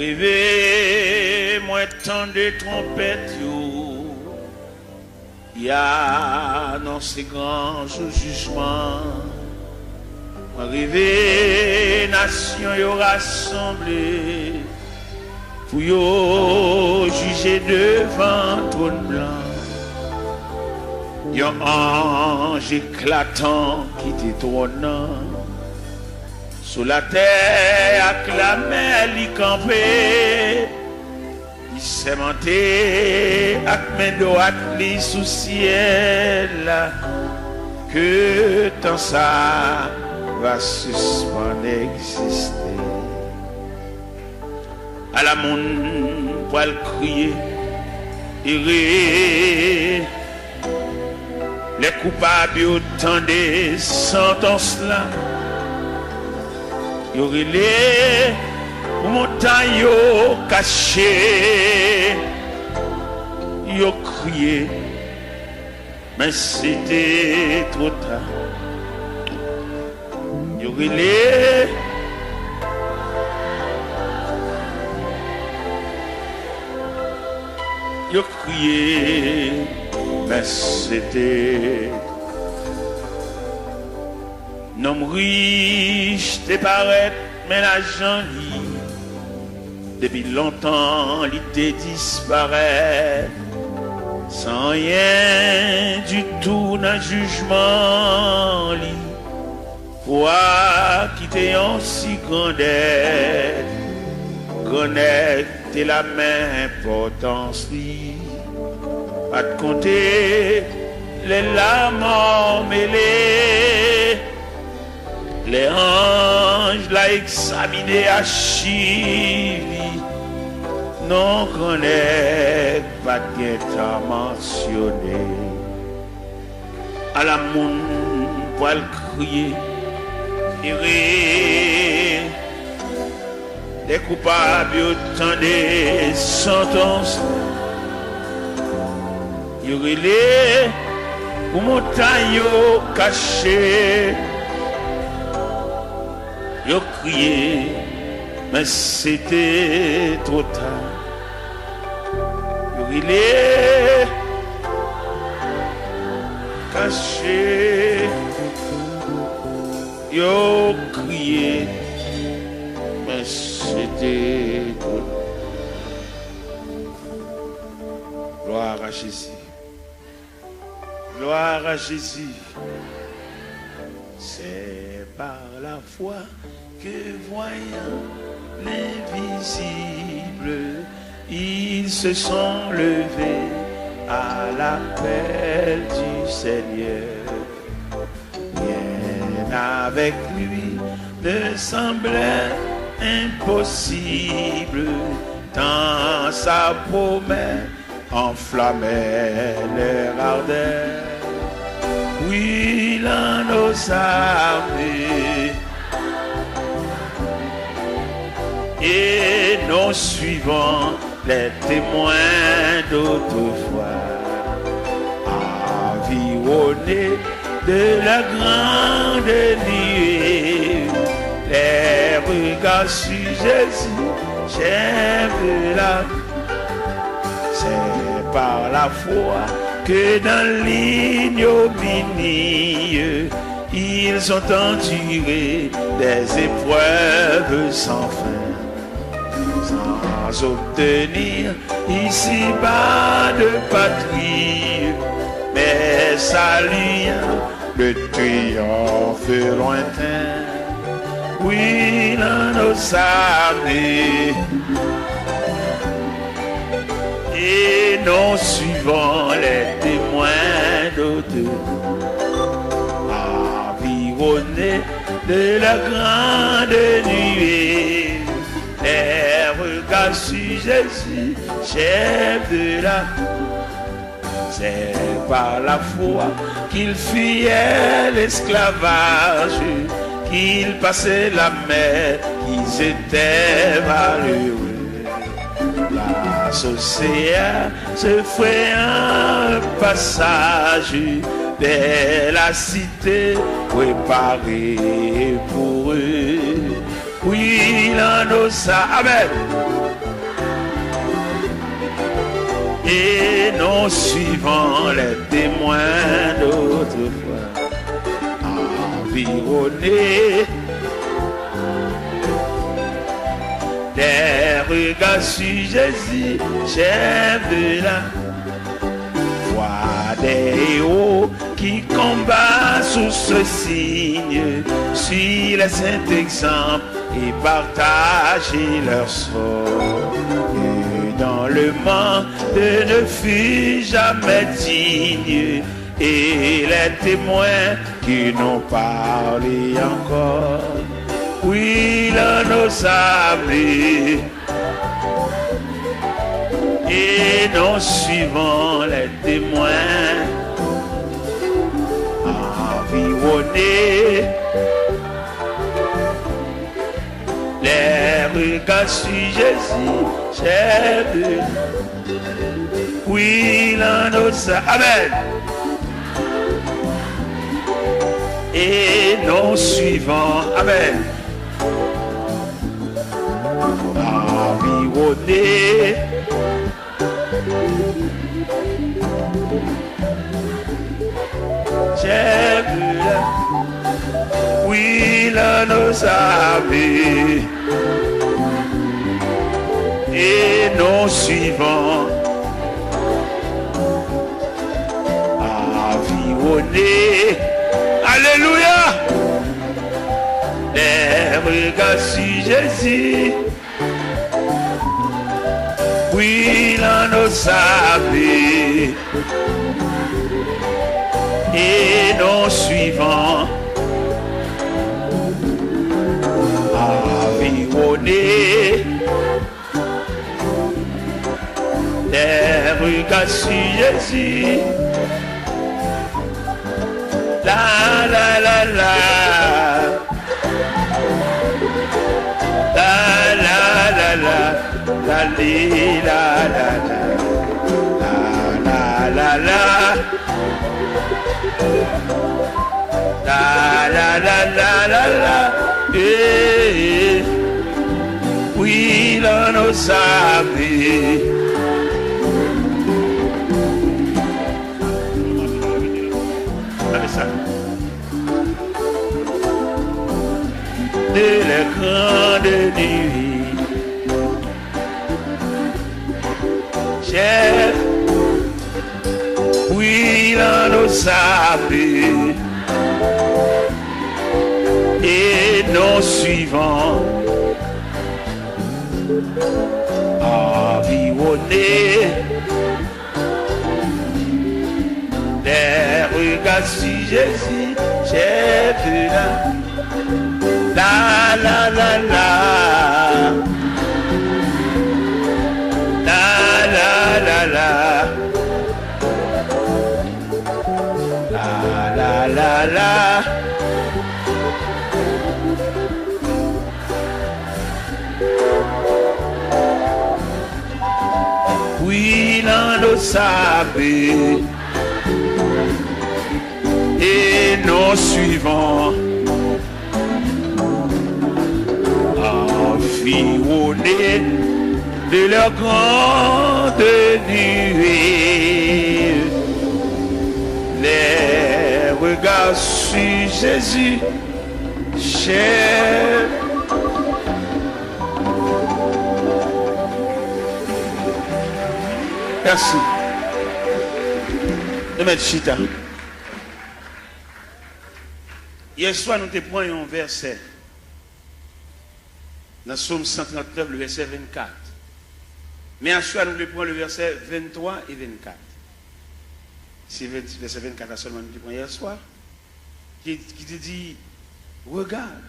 Rêvez, moi tant de trompettes, y a annoncé grand jour jugement. Moi rêvez, nation y rassemblée, pour y juger devant trône blanc. Yon ange éclatant qui détrônant. Sous la terre, acclamé, l'y campé, il s'est monté, avec droite, l'y sous ciel, que tant ça va suspendre exister. À la monde, pour le crier, rire, les coupables autant des sentences là. Yo relé pour montagne yo caché, yo crié, mais c'était trop tard. Yo relé yo crié, mais c'était nom riche te paraît, mais l'argent depuis longtemps il te disparaît. Sans rien du tout dans le jugement li. Toi qui t'es en si grande aide, connecte la même importance li. Pas de compter les larmes mêlées. Les anges l'ont examiné à Chili, non connaît pas de temps mentionné. À la monde pour le crier, rire, les coupables autant des sentences. Il relève pour montagne cachée. Yo crié, mais c'était trop tard. Yo rilé, caché. Yo crié, mais c'était trop tard. Gloire à Jésus. Gloire à Jésus. C'est par la foi que voyant l'invisible, ils se sont levés à l'appel du Seigneur. Rien avec lui ne semblait impossible, tant sa promesse enflammait leur ardeur. Oui, l'un nos armées et nous suivons les témoins d'autrefois, environnés de la grande nuée, les regards sur Jésus, j'aime la. C'est par la foi que dans l'ignominie, ils ont enduré des épreuves sans fin, sans obtenir ici-bas de patrie, mais saluant le triomphe lointain. Oui, dans nos armées, et nous suivons les témoins d'autrefois, environnés de la grande nuée, les regards sur Jésus, chef de la. C'est par la foi qu'il fuyait l'esclavage, qu'il passait la mer, qu'ils étaient malheureux. L'océan se fait un passage vers la cité préparée pour eux. Oui, il en a ça. Amen. et non suivant les témoins d'autrefois, environnés des regards sur Jésus, chef de la voix des héros qui combattent sous ce signe, suivent les saints exemples et partagent leur sort. Et dans le monde ne fut jamais digne, et les témoins qui n'ont parlé encore, oui, l'on nous sablés, et nous suivons les témoins, environnés, les regards sur Jésus, chef de... Oui, l'on nous sablés, amen. Et nous suivons, amen, environnés, chef de la, oui, l'on nous avait, et nous suivons, environnés, alléluia, les regards sur Jésus, oui, l'on nous savait, et nous suivons, environnés, les regards sur Jésus. La la la la, la la la la, la li la la la, la la la, la la la la la la, eh, oui l'on nous savait. De la grande nuit, chef, oui, l'on nous savait, et nous suivons, environnés, des regards sur Jésus, chef de la la la la, la la la la, la la la la, oui l'on nous savait, et nous suivons, environnés de leur grande nuée, les regards sur Jésus, cher. Merci de mettre chita. Hier soir, nous te prenions un verset dans Psaume 139, le verset 24. Mais en soir, nous prenons le verset 23 et 24. C'est le verset 24 seulement nous prenons hier soir, qui te dit, regarde.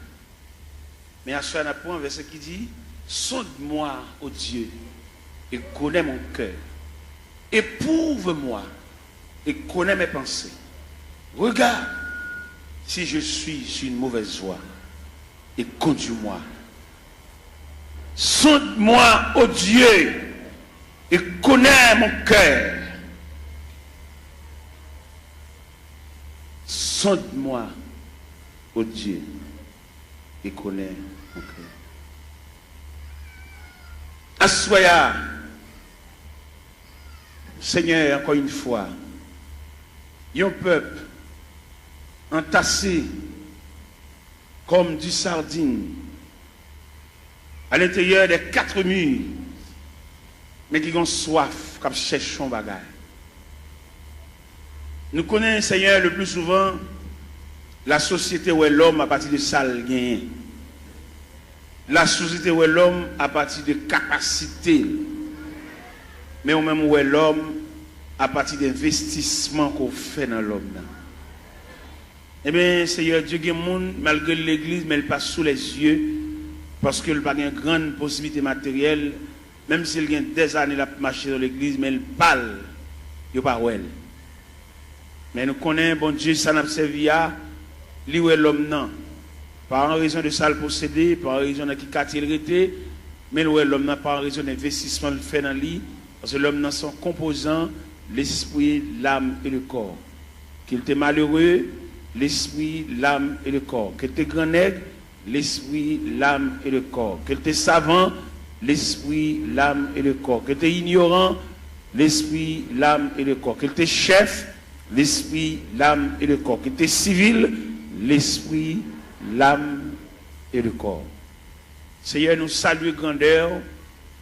Mais en soir, nous prenons un verset qui dit, sonde-moi, ô Dieu, et connais mon cœur. Éprouve-moi et connais mes pensées. Regarde si je suis sur une mauvaise voie et conduis-moi. Sonde-moi, ô Dieu, et connais mon cœur. Sonde-moi, ô Dieu, et connais mon cœur. Assoya, Seigneur, encore une fois, un peuple entassé comme du sardine à l'intérieur des 4 murs, mais qui ont soif, comme cherchent un bagage. Nous connaissons, Seigneur, le plus souvent la société où est l'homme à partir de sale gain. La société où est l'homme à partir de capacité. Mais au même où est l'homme à partir d'investissement qu'on fait dans l'homme. Eh bien, Seigneur Dieu, il y a des gens, malgré l'église, mais il passe sous les yeux, parce qu'il n'a pas une grande possibilité matérielle, même s'il y a des années à marcher dans l'église, mais il parle, il n'y a pas elle. Mais nous connaissons, bon Dieu, ça n'a pas servi à lui où est l'homme, non. Pas en raison de ça le posséder, pas en raison de qui quartier il était, mais où est l'homme, non, pas en raison d'investissement qu'il fait dans lui, parce que l'homme, non, son composant, l'esprit, l'âme et le corps. Qu'il était malheureux, l'esprit, l'âme et le corps. Qu'il était grand nègre, l'esprit, l'âme et le corps. Qu'il était savant, l'esprit, l'âme et le corps. Qu'il était ignorant, l'esprit, l'âme et le corps. Qu'il était chef, l'esprit, l'âme et le corps. Qu'il était civil, l'esprit, l'âme et le corps. Seigneur, nous saluons grandeur,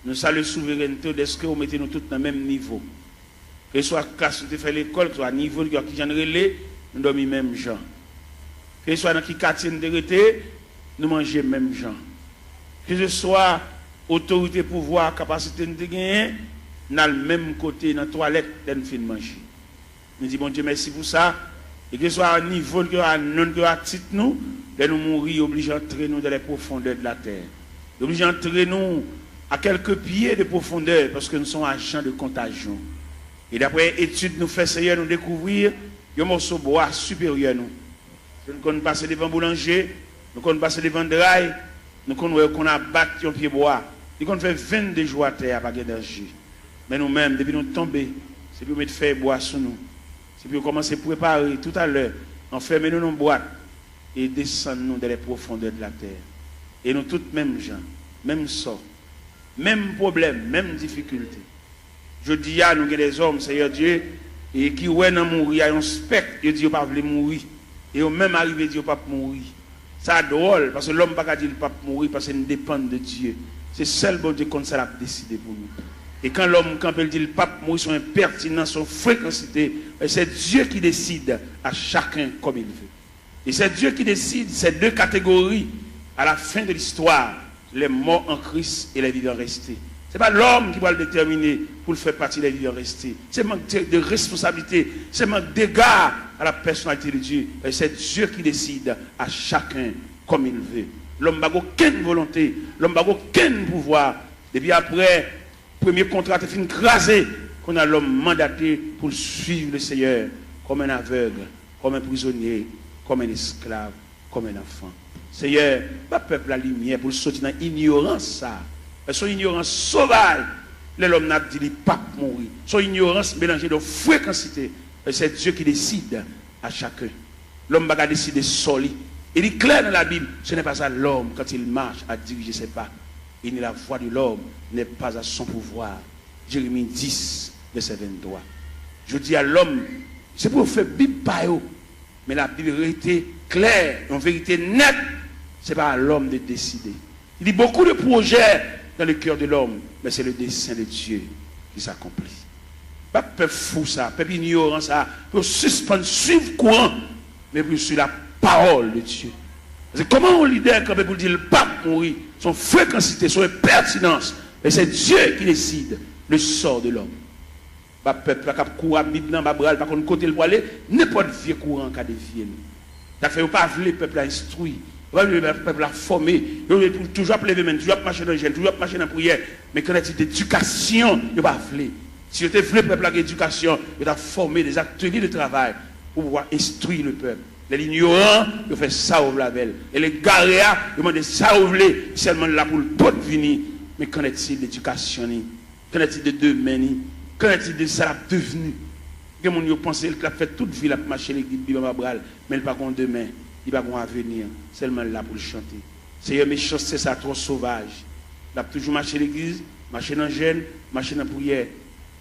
nous saluons souveraineté, est-ce que vous mettez nous tous dans le même niveau? Que ce soit classe où tu fais l'école, que ce soit niveau qui j'en relais, nous dormons même gens. Que ce soit dans qui quartier nous été, nous mangeons même gens. Que ce soit autorité, pouvoir, capacité de gagner, nous avons le même côté dans la toilette nous fin manger. Nous disons bon Dieu merci pour ça. Et que ce soit à niveau que à non que à titre nous, de nous mourir obligés d'entrer nous dans les profondeurs de la terre. Obligés d'entrer nous à quelques pieds de profondeur parce que nous sommes agents de contagion. Et d'après études nous fait Seigneur nous découvrir un morceau de bois supérieur nous. Nous connaissons passer devant boulanger, nous connaissons passer devant drail, nous connaissons qu'on a battu un pied bois. Nous connaissons fait 22 jours à terre avec d'énergie. Mais nous-mêmes, depuis nous tomber, c'est pour mettre faire bois sur nous. C'est pour commencer à préparer tout à l'heure, enfermer nous dans une boîte et descendre nous dans les profondeurs de la terre. Et nous tous mêmes gens, même sort, même problème, même difficulté. Je dis à nous des hommes, Seigneur Dieu, et qui ouais dans mourir, il y a un spectre, ils disent pas veulent mourir. Et au même arrivé, ils disent pas mourir. Ça drôle, parce que l'homme ne peut pas dire pas mourir parce qu'il dépend de Dieu. C'est seul bon Dieu comme ça l'a décidé pour nous. Et quand l'homme, quand il dit le pape mourir, son impertinence, son fréquencité, c'est Dieu qui décide à chacun comme il veut. Et c'est Dieu qui décide ces deux catégories à la fin de l'histoire, les morts en Christ et les vivants restés. Ce n'est pas l'homme qui va le déterminer pour le faire partie des vivants restés. C'est un manque de responsabilité, c'est un manque d'égard à la personnalité de Dieu. Et c'est Dieu qui décide à chacun comme il veut. L'homme n'a aucune volonté, l'homme n'a aucun pouvoir. Depuis après, premier contrat est fini crasé, qu'on a l'homme mandaté pour suivre le Seigneur comme un aveugle, comme un prisonnier, comme un esclave, comme un enfant. Seigneur, pas peuple la lumière pour sortir dans l'ignorance ça. Son ignorance sauvage, l'homme n'a dit pas mourir. Son ignorance mélangée de fréquencité. C'est Dieu qui décide à chacun. L'homme va décider solide. Il est clair dans la Bible, ce n'est pas ça l'homme quand il marche à diriger ses pas. Il n'est la voix de l'homme, n'est pas à son pouvoir. Jérémie 10, verset 23. Je dis à l'homme, c'est pour faire Bible par eux. Mais la vérité claire, une vérité nette, ce n'est pas à l'homme de décider. Il y a beaucoup de projets dans le cœur de l'homme, mais c'est le dessein de Dieu qui s'accomplit. Pas peuple fou ça, peuple ignorant ça, pour suspendre, suivre courant, mais pour suivre la parole de Dieu. C'est comment un leader quand pour dire le pape mourir, son fréquencité, son pertinence, mais c'est Dieu qui décide le sort de l'homme. Pas peuple qui court à Bible dans Babral, par contre côté le aller, n'importe vieux courant qui a dévié. Ça fait pas le peuple à instruire. Le peuple a formé, toujours lever main, toujours marcher dans le gel, toujours marcher dans la prière. Mais quand il y a d'éducation, il ne va pas vouloir. Si vous avez le peuple à l'éducation, il a formé des ateliers de travail pour pouvoir instruire le peuple. Les ignorants, ils font ça au label. Et les garéas, ils demandent ça au blé, seulement là pour le pot venir. Mais qu'en est-il d'éducation? Qu'en est-il de demain? Qu'en est-il de ça devenu? Les gens pensent qu'il a fait toute vie, il a marché l'église, mais il n'a pas demain. Il va avoir un avenir, seulement là pour le chanter. Seigneur, mes choses, c'est ça, trop sauvage. Il a toujours marché l'église, marché dans le jeûne, marché dans la prière.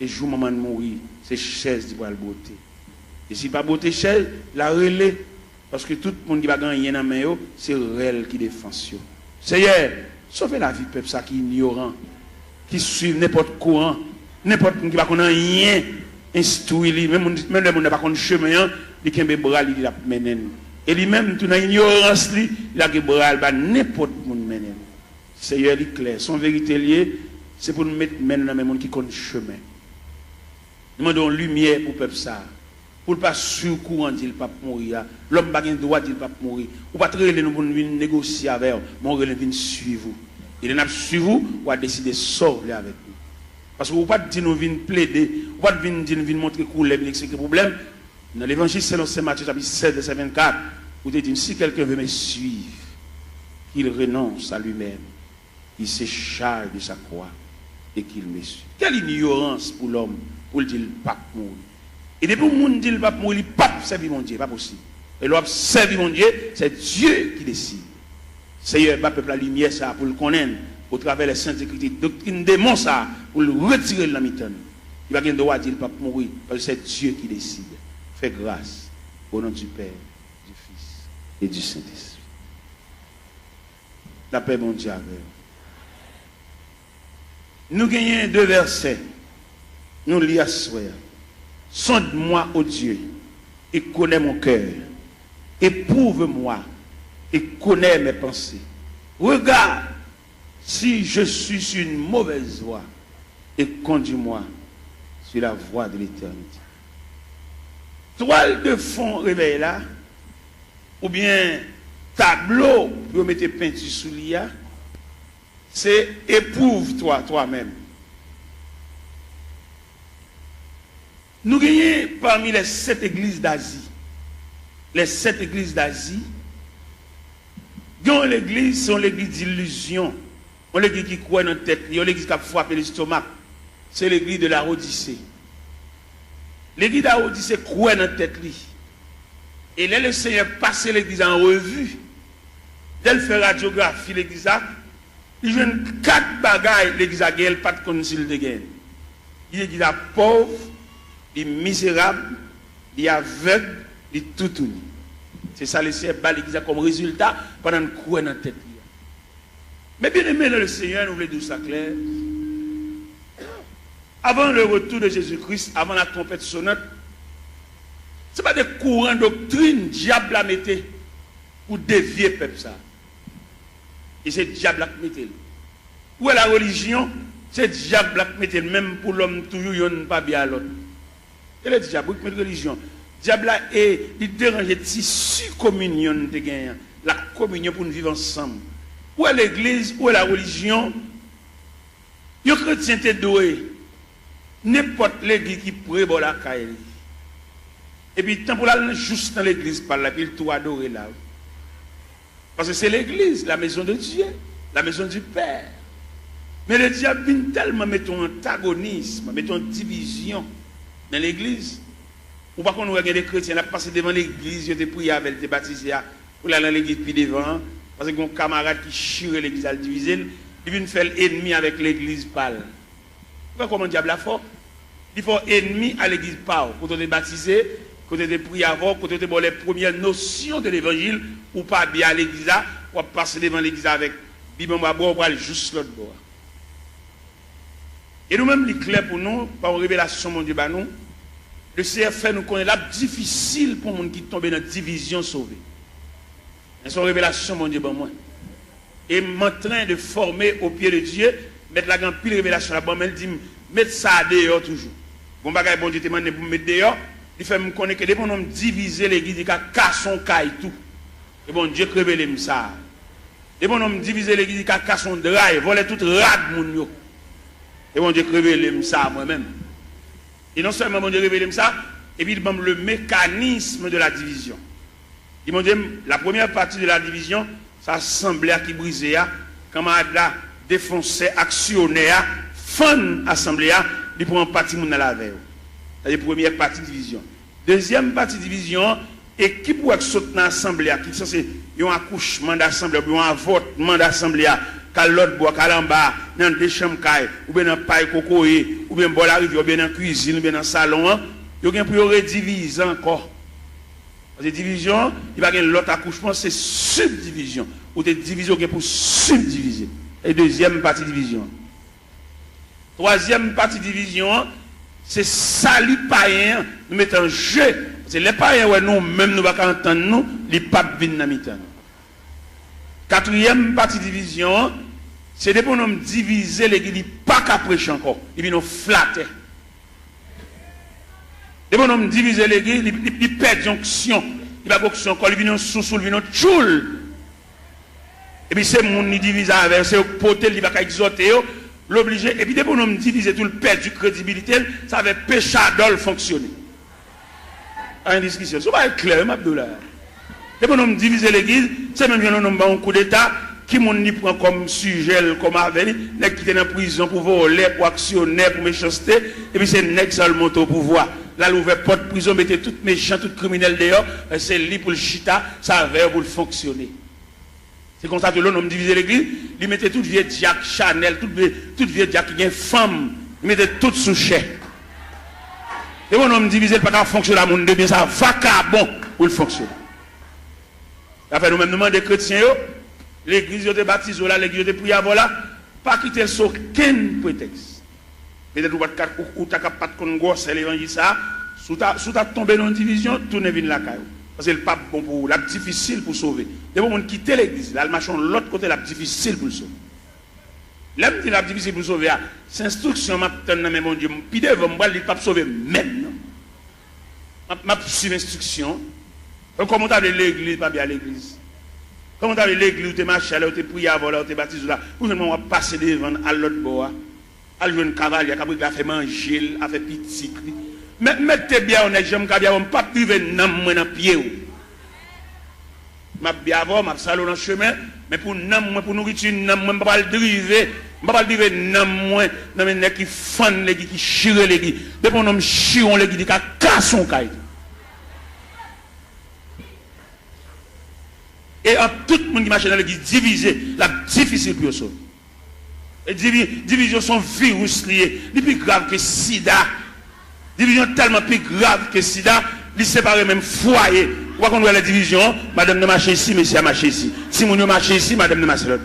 Et jour maman mourir, c'est chaise qui va le beauté. Et si pas beauté chaise, la relais. Parce que tout le monde qui va gagner dans la main, c'est elle qui défend. Seigneur, sauvez la vie de peuple qui est ignorant, qui suit n'importe courant, n'importe qui va connaître rien, instruit, même le monde n'a pas connaître chemin, il a un bras, il a mené. Et lui-même, tout dans l'ignorance, il a un bras, n'importe qui mené. Seigneur, il est clair. Son vérité liée, c'est pour nous mettre maintenant dans le monde qui connaît chemin. Nous demandons lumière pour le peuple ça. Pour ne pas sur courant dire pas mourir. L'homme n'a pas le droit de dire pas mourir. Ou pas très nous pour venir négocier avec vous, mais on vient suivre vous. Et nous suivre vous, on va décider de sortir avec nous. Parce que vous ne pouvez pas dire nous venir plaider, vous ne pouvez pas dire nous venir montrer couleur, c'est le problème. Dans l'évangile selon Saint Matthieu chapitre 7 verset 24, vous dites si quelqu'un veut me suivre, qu'il renonce à lui-même, il se charge de sa croix et qu'il me suit. Quelle ignorance pour l'homme pour le dire pas mourir. Et depuis que le monde dit le pape mourir, il ne peut pas servir mon Dieu, pas possible. Et l'homme servir mon Dieu, c'est Dieu qui décide. Seigneur, le peuple la lumière ça pour le connaître, au travers des saintes écritures, doctrine démon ça, pour le retirer de la mitane. Il va pas le droit de dire le pape mourir, parce que c'est Dieu qui décide. Fais grâce au nom du Père, du Fils et du Saint-Esprit. La paix, mon Dieu, avec nous. Nous gagnons 2 versets. Nous lisons à soir. Sonde-moi, ô Dieu, et connais mon cœur. Éprouve-moi et connais mes pensées. Regarde si je suis sur une mauvaise voie et conduis-moi sur la voie de l'éternité. Toile de fond réveil là, ou bien tableau pour mettre peinture sous l'IA, c'est éprouve-toi toi-même. Nous gagnons parmi les 7 églises d'Asie. Les 7 églises d'Asie, l'église, sont l'église d'illusion. On l'église qui croit dans la tête, on l'église qui a frappé l'estomac. C'est l'église de la Odyssée. L'église de la Odyssée croit dans la tête. Et là, le Seigneur passe l'église en revue. Dès qu'il fait radiographie, l'église a, il joue 4 bagailles, l'église a gagné, pas de concile de gain. Il est pauvre, il est misérable, il est aveugle, il est tout. C'est ça le Seigneur bat l'église comme résultat pendant une croix dans la tête. Mais bien aimé dans le Seigneur, nous voulons dire ça clair. Avant le retour de Jésus-Christ, avant la trompette sonnante, ce n'est pas des courants doctrine diable a metté pour dévier le peuple ça. Et c'est diable qui metté. Où est la religion? C'est diable qui metté même pour l'homme toujours il n'est pas bien à l'autre. Et le diable qui met la religion. Diable est il dérange tissu communion de gagner, la communion pour nous vivre ensemble. Où est l'église, où est la religion? Les chrétiens sont doués. N'importe l'église qui prévoit la caille. Et puis, tant pour aller juste dans l'église, par là, puis il tout adorer là. Parce que c'est l'église, la maison de Dieu, la maison du Père. Mais le diable vient tellement mettre un antagonisme, mettre une division dans l'église. Ou pas qu'on regarde des chrétiens, là, passer devant l'église, ils ont prié avec, ils ont baptisé, pour aller dans l'église, puis devant. Parce que mon camarade qui chire l'église à le diviser, il vient faire l'ennemi avec l'église pâle. Pourquoi comment diable a fort? Il faut ennemi à l'église pâle. Quand on est baptisé, quand on est prié avant, quand on est les premières notions de l'évangile, ou pas bien à l'église, ou passer devant l'église avec Bible à boire, ou aller juste l'autre bord. Et nous-mêmes, il est clair pour nous, par une révélation, mon Dieu, nous, le Seigneur fait nous connaître là difficile pour les gens qui tombent dans la division sauvée. C'est une révélation, mon Dieu, moi. Et je suis en train de former au pied de Dieu, mettre la grande pile révélation là-bas, mais il dit, mettre ça dehors toujours. Bon bagage, bon Dieu, te demande pour mettre dehors, il fait me connaître que dès qu'on diviser l'église, il a cassé son caille tout. Et bon Dieu, révèle ça. Dès qu'on diviser l'église, il a cassé son drive, voler tout rad, mon Dieu. Et bon Dieu, révèle ça moi-même. Et non seulement mon Dieu, révèle ça, et puis il donne le mécanisme de la division. Il m'a dit, la première partie de la division, ça assemblée qui brisait, quand on a défoncé, actionné, fin assemblée, il prend partie dans la veille. C'est la première partie de division. Deuxième partie de division, équipe qui saute dans l'assemblée, qui est censé un accouchement d'assemblée, ou un avortement d'assemblée, quand l'autre boit, quand l'en bas, dans des chambres, ou bien dans paille cocoé, ou bien bon la rivière, ou bien dans la cuisine, ou bien dans le salon, il y a pour rediviser encore. Parce que division, il va y avoir l'autre accouchement, c'est subdivision. Ou des divisions pour subdiviser. Et deuxième partie division. Troisième partie division, c'est salut païen, nous mettons en jeu. C'est les païens, ouais, nous, même nous ne pouvons pas entendre nous, les papes viennent dans mi-temps. Quatrième partie division, c'est des pour nous diviser l'église, ils ne pas qu'à prêcher encore, ils viennent nous flatter. Des pour nous diviser l'église, ils perdent l'onction, ils ne pas onction encore, ils viennent sous, ils viennent tchoul. Et puis c'est mon qui divise avec, c'est potel, il va qu'à exhorter, l'obliger, et puis des pour nous diviser tout le perdre du crédibilité, ça va péché d'ol fonctionner. En discussion, ça va être clair, Abdoulaye. Et pour nous diviser l'église, c'est même un coup d'État qui m'ont prend comme sujet, comme avenir, qui est en prison pour voler, pour actionner, pour méchanceté, et puis c'est nèg seulement au pouvoir. Là, l'ouvert porte prison, mettez tout méchant, tout criminel dehors, c'est lui pour le chita, ça va pour le fonctionner. C'est comme ça que l'on divise l'église, il mettait tout vieux Jack Chanel, tout vieux Jack qui est femme, il mettait tout sous chèque. Et mon homme divisé, pas qu'à fonctionner à mon de bien, ça va qu'à bon pour le fonctionner. Après, nous-mêmes, nous demandons des chrétiens, l'église de baptise, l'église de prière, voilà, pas quitter sur aucun prétexte. Peut-être ou tu n'as pas de gosse, c'est l'évangile, ça, sous ta tombé dans une division, tournez vers la caille. Parce que le pape, bon pour la difficile pour sauver. Et bon, on quitte l'église, là, le machin, l'autre côté, la difficile pour le sauver. L'homme dit la difficile pour sauver, c'est instruction, mais mon Dieu, puis devant moi, il ne peut pas sauver même. Ma suivre instruction. Comment tu as l'église, pas bien l'église. Comment tu as l'église, où tu es marché, où tu es prié avant, où tu es baptisé là, où tu es passé devant à l'autre bord, à jouer un cavalier, qui a fait manger, a fait petit. Mais mettez bien honnête, j'aime bien, on ne peut pas priver dans le pied. Je vais bien avoir, je vais salon dans le chemin, mais pour nourriture, je ne vais pas le driver. Je ne vais pas le driver dans les gens qui font les qui chirent les qui. Depuis qu'on chire les qui, qui cassent son caille. Et en tout le monde qui marche dans l'église divisé, la difficile pour eux. Et division sont virus liés, les plus grave que sida. Division tellement plus grave que sida, ils séparent même foyer. Pourquoi qu'on voit la division, madame ne marche ici, monsieur a marché ici. Si mon marche ici, madame ne marche l'autre.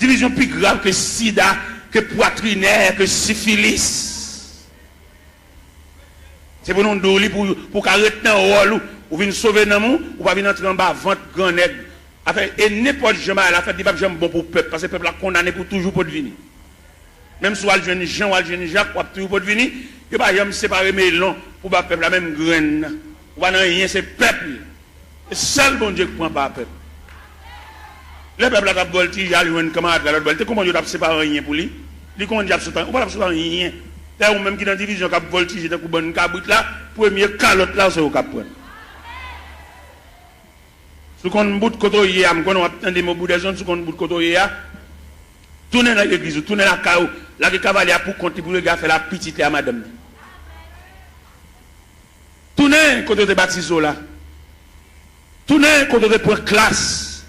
Division plus grave que sida, que poitrinaire, que syphilis. C'est pour nous donner pour arrêter un rôle, ou venir sauver dans monde, ou pas venir entrer en bas, vente grand nègre. Et n'importe jamais à la fête, il n'y a pas bon pour le peuple, parce que le peuple a condamné pour toujours pour devenir. Même si on a le jeune Jean ou le jeune Jacques, on a toujours pour devenir, il n'y a pas jamais séparer mes longs pour le peuple, la même graine. On va rien, c'est le peuple. C'est seul bon Dieu qui prend pas le peuple. Le peuple a voltigé, il a eu un camarade à l'autre voltige. Comment Dieu a séparé rien pour lui? Il comment Dieu a séparé? On va pas séparer rien. Ou même qui dans la division qui a voltigé, dans une cabouite là, premier calotte là, c'est au cap. Si on bout de côté, on attend des mots de zone, si on bout de côté, tournez dans l'église, tournez dans la caou, là, le cavalier pour compter pour le gars faire la petite à madame. Tournez côté de baptiso là. Tournez côté de pour classe.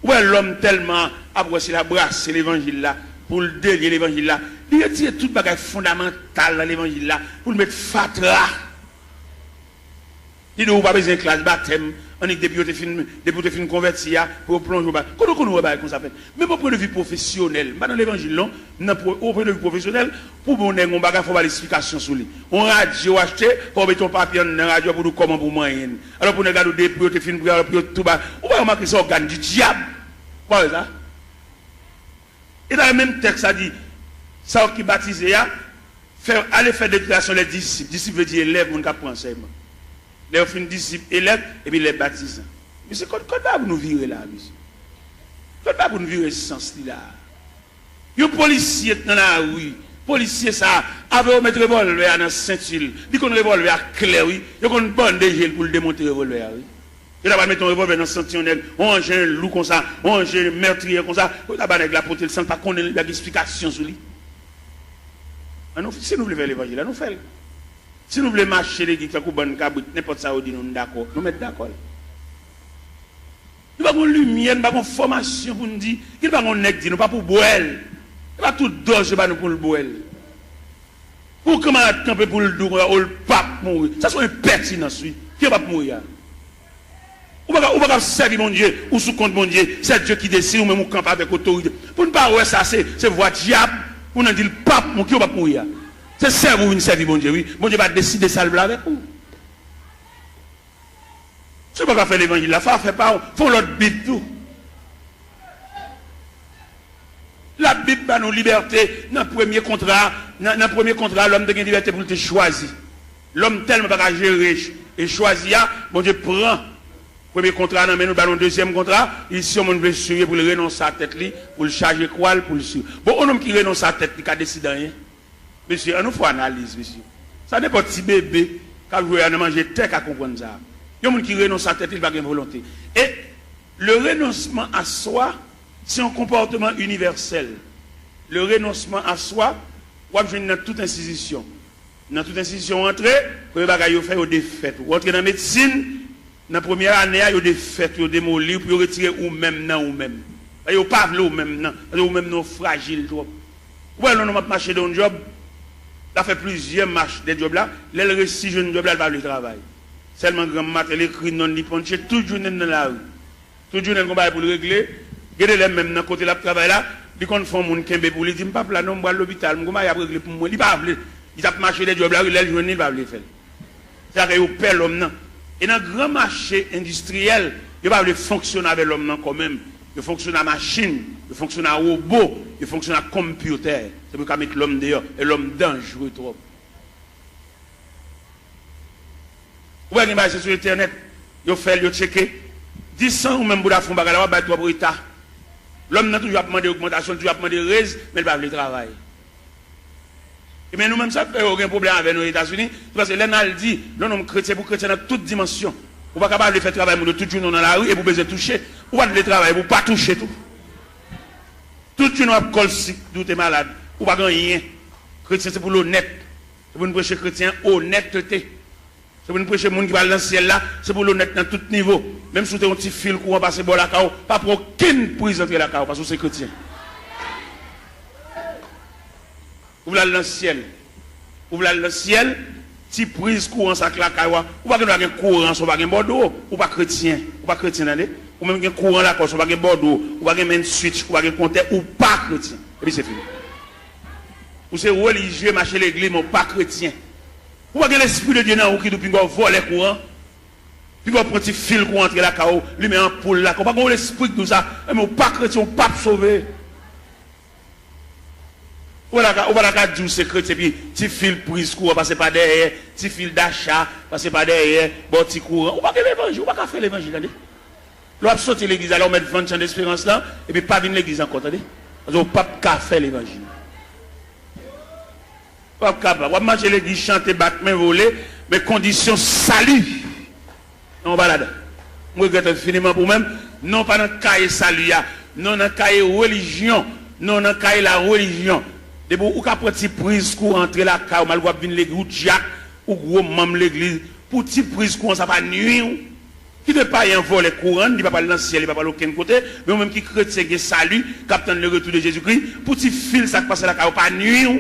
Où est l'homme tellement abrossé la brasse, c'est l'évangile là, pour le délier l'évangile là. Il retire tout bagage fondamental dans l'évangile là, pour le mettre fatra. Il ne doit pas besoin de classe baptême. On est depuis que tu converti pour plonger au bas. Comment on va comme ça fait? Mais pour point de vue professionnel, dans l'évangile, au point de vue professionnel, pour mon nègre, on va faire l'explication sur lui. On radio acheté, pour mettre ton papier dans la radio pour nous comment pour moyen. Alors pour nous regarder depuis que tu fin pour tout bas. On va remarquer ça organe du diable. Quoi ça? Et dans le même texte, ça dit, ça qui baptisé, aller faire déclaration les disciples. Disciples veut dire élève, on apprend enseignement. Les fin disciples, élèves, et puis les baptisants. Mais c'est quoi pour nous virer là, monsieur? Quoi pour nous virer ce sens-là? Les policiers dans la rue, policiers ça, avec mettre revolver dans la ceinture, ils ont un revolver clair, oui, ils ont une bonne dégel pour le démonter le revolver, oui. Ils ont mettre un revolver dans la ceinture, on range un loup comme ça, on range un meurtrier comme ça, on a avec la portée, sans pas qu'on ait l'explication sur lui. Si nous voulons faire l'évangile, nous faisons. Si nous voulons marcher les gens qui ont n'importe ça, nous sommes d'accord. Nous mettons d'accord. Nous n'avons pas de lumière, nous n'avons pas de formation pour nous dire. Nous n'avons pas de nègre, nous pas pour boire. Nous n'avons pas tout d'or, nous pour le boire. Ou camarade camper pour le dos, ou le pape mourir. Ça c'est impertinence, oui. Qui va mourir? Ou pas servir mon Dieu, ou sous compte mon Dieu, c'est Dieu qui décide, ou même ou camper avec autorité. Pour ne pas ouais ça, c'est voix diable, pour ne dire le pape, qui va mourir. C'est servir ou servir mon Dieu, oui. Mon Dieu va décider ça avec vous. Si vous ne pouvez pas faire l'évangile, la foi fait pas, font l'autre Bible tout. La Bible a nos libertés. Dans le premier contrat, l'homme a une liberté pour te choisir. L'homme tellement pas gérer et choisir, bon Dieu prend. Premier contrat, nous avons le deuxième contrat. Ici, on veut suivre pour le renoncer à la tête, pour le charger quoi, pour le suivre. Bon, un homme qui renonce à la tête, qui a décidé rien. Monsieur, on nous fait analyse, monsieur. Ça n'est pas petit bébé qui a joué à manger tête à comprendre ça. Il y a un qui renonce à la tête, il va avoir une volonté. Et le renoncement à soi, c'est un comportement universel. Le renoncement à soi, on va dans toute institution. Dans toute institution, entrer, pour les bagages faire des fêtes. Ou entrer dans la médecine, dans la première année, il y a des fêtes, il y a des démolir, pour retirer ou même non ou même. Il n'y a pas ou même non, ou même non fragile. Ou alors, on va marcher dans un job, il a fait plusieurs marches des jobs là, il réussit un job là, il va le travail. Seulement grand matin, l'écrit non, il punche, tout journée dans la rue. Tout journée, on va pour le régler. Regardez les mêmes dans côté là travail là, ils font mon kembe pour lui dire pas là non, moi à l'hôpital, moi y a régler pour moi, il pas veut. Il a marché des jobs là, il a journée, il va le faire. C'est que il perd l'homme non. Et dans grand marché industriel, il va le fonctionner avec l'homme non quand même. Il fonctionne à machine, il fonctionne à robot, il fonctionne à computer. C'est pour qu'on mette l'homme dehors et l'homme dangereux trop. Vous voyez que sur internet, il fait, il checker 10 ans ou même pour la fond bagala, il va pour état. L'homme n'a toujours demandé augmentation, toujours demandé raise, mais il va le travail. Et bien nous-mêmes, ça fait aucun problème avec nos États-Unis, parce que l'un dit, l'homme chrétien pour chrétien dans toute dimension. Vous ne pouvez pas faire travail de tout le monde dans la rue et vous besoin toucher. Vous ne pouvez pas travailler, vous ne pouvez pas toucher tout. Tout le monde a col si vous êtes malade. Vous ne pouvez pas rien. Chrétien, c'est pour l'honnête. C'est pour nous prêcher chrétien, honnêteté. C'est pour nous prêcher les gens qui va dans le ciel là, c'est pour l'honnête dans tout niveau. Même si vous avez un petit fil courant passer par la cao, pas pour aucune prise entrer la cao, parce que c'est chrétien. Vous voulez aller dans le ciel. Vous voulez aller dans le ciel, si prise courant ça la cao, ou pas un courant, ou pas un bordeaux, ou pas chrétien, ou pas chrétien, ou même un courant là, ou pas un bordeaux, ou pas un switch, ou pas un compteur, ou pas chrétien. Et puis c'est fini. Ou c'est religieux, marcher l'église, mais pas chrétien. Ou pas l'esprit de Dieu dans qui depuis qu'on vole les courants, puis qu'on prend un petit fil pour entrer la cao, lui met en poule là, qu'on pas l'esprit de tout ça, mais pas chrétien, ou pas sauvé. Ou pas la dire c'est chrétien, puis petit fil prise courant, passer par derrière, petit fil d'achat, passer par derrière, bon petit courant. Ou pas l'évangile, ou pas faire l'évangile, l'on sorti l'église, alors on met 20 ans d'espérance là, et puis pas venir l'église encore, attendez. Parce qu'on pas faire l'évangile. Pas capable. On va marcher l'église, chanter, battre, main, voler, mais conditions salut. On va là-dedans. Je regrette infiniment pour même, non pas dans le cahier salut, non dans le cahier religion, non dans le cahier la religion. De vous, ou qu'à petit prise pour entrer la cahier, mal voir venir l'église, ou Jack, ou gros membre l'église, pour petit prise courant, ça va nuire. Qui ne pas y envoler courant, il ne va pas dans le ciel, il ne va pas aucun côté, mais même qui chrétien qui salut, capitaine le retour de Jésus-Christ, pour petit fil, ça passe la cahier, pas nuire.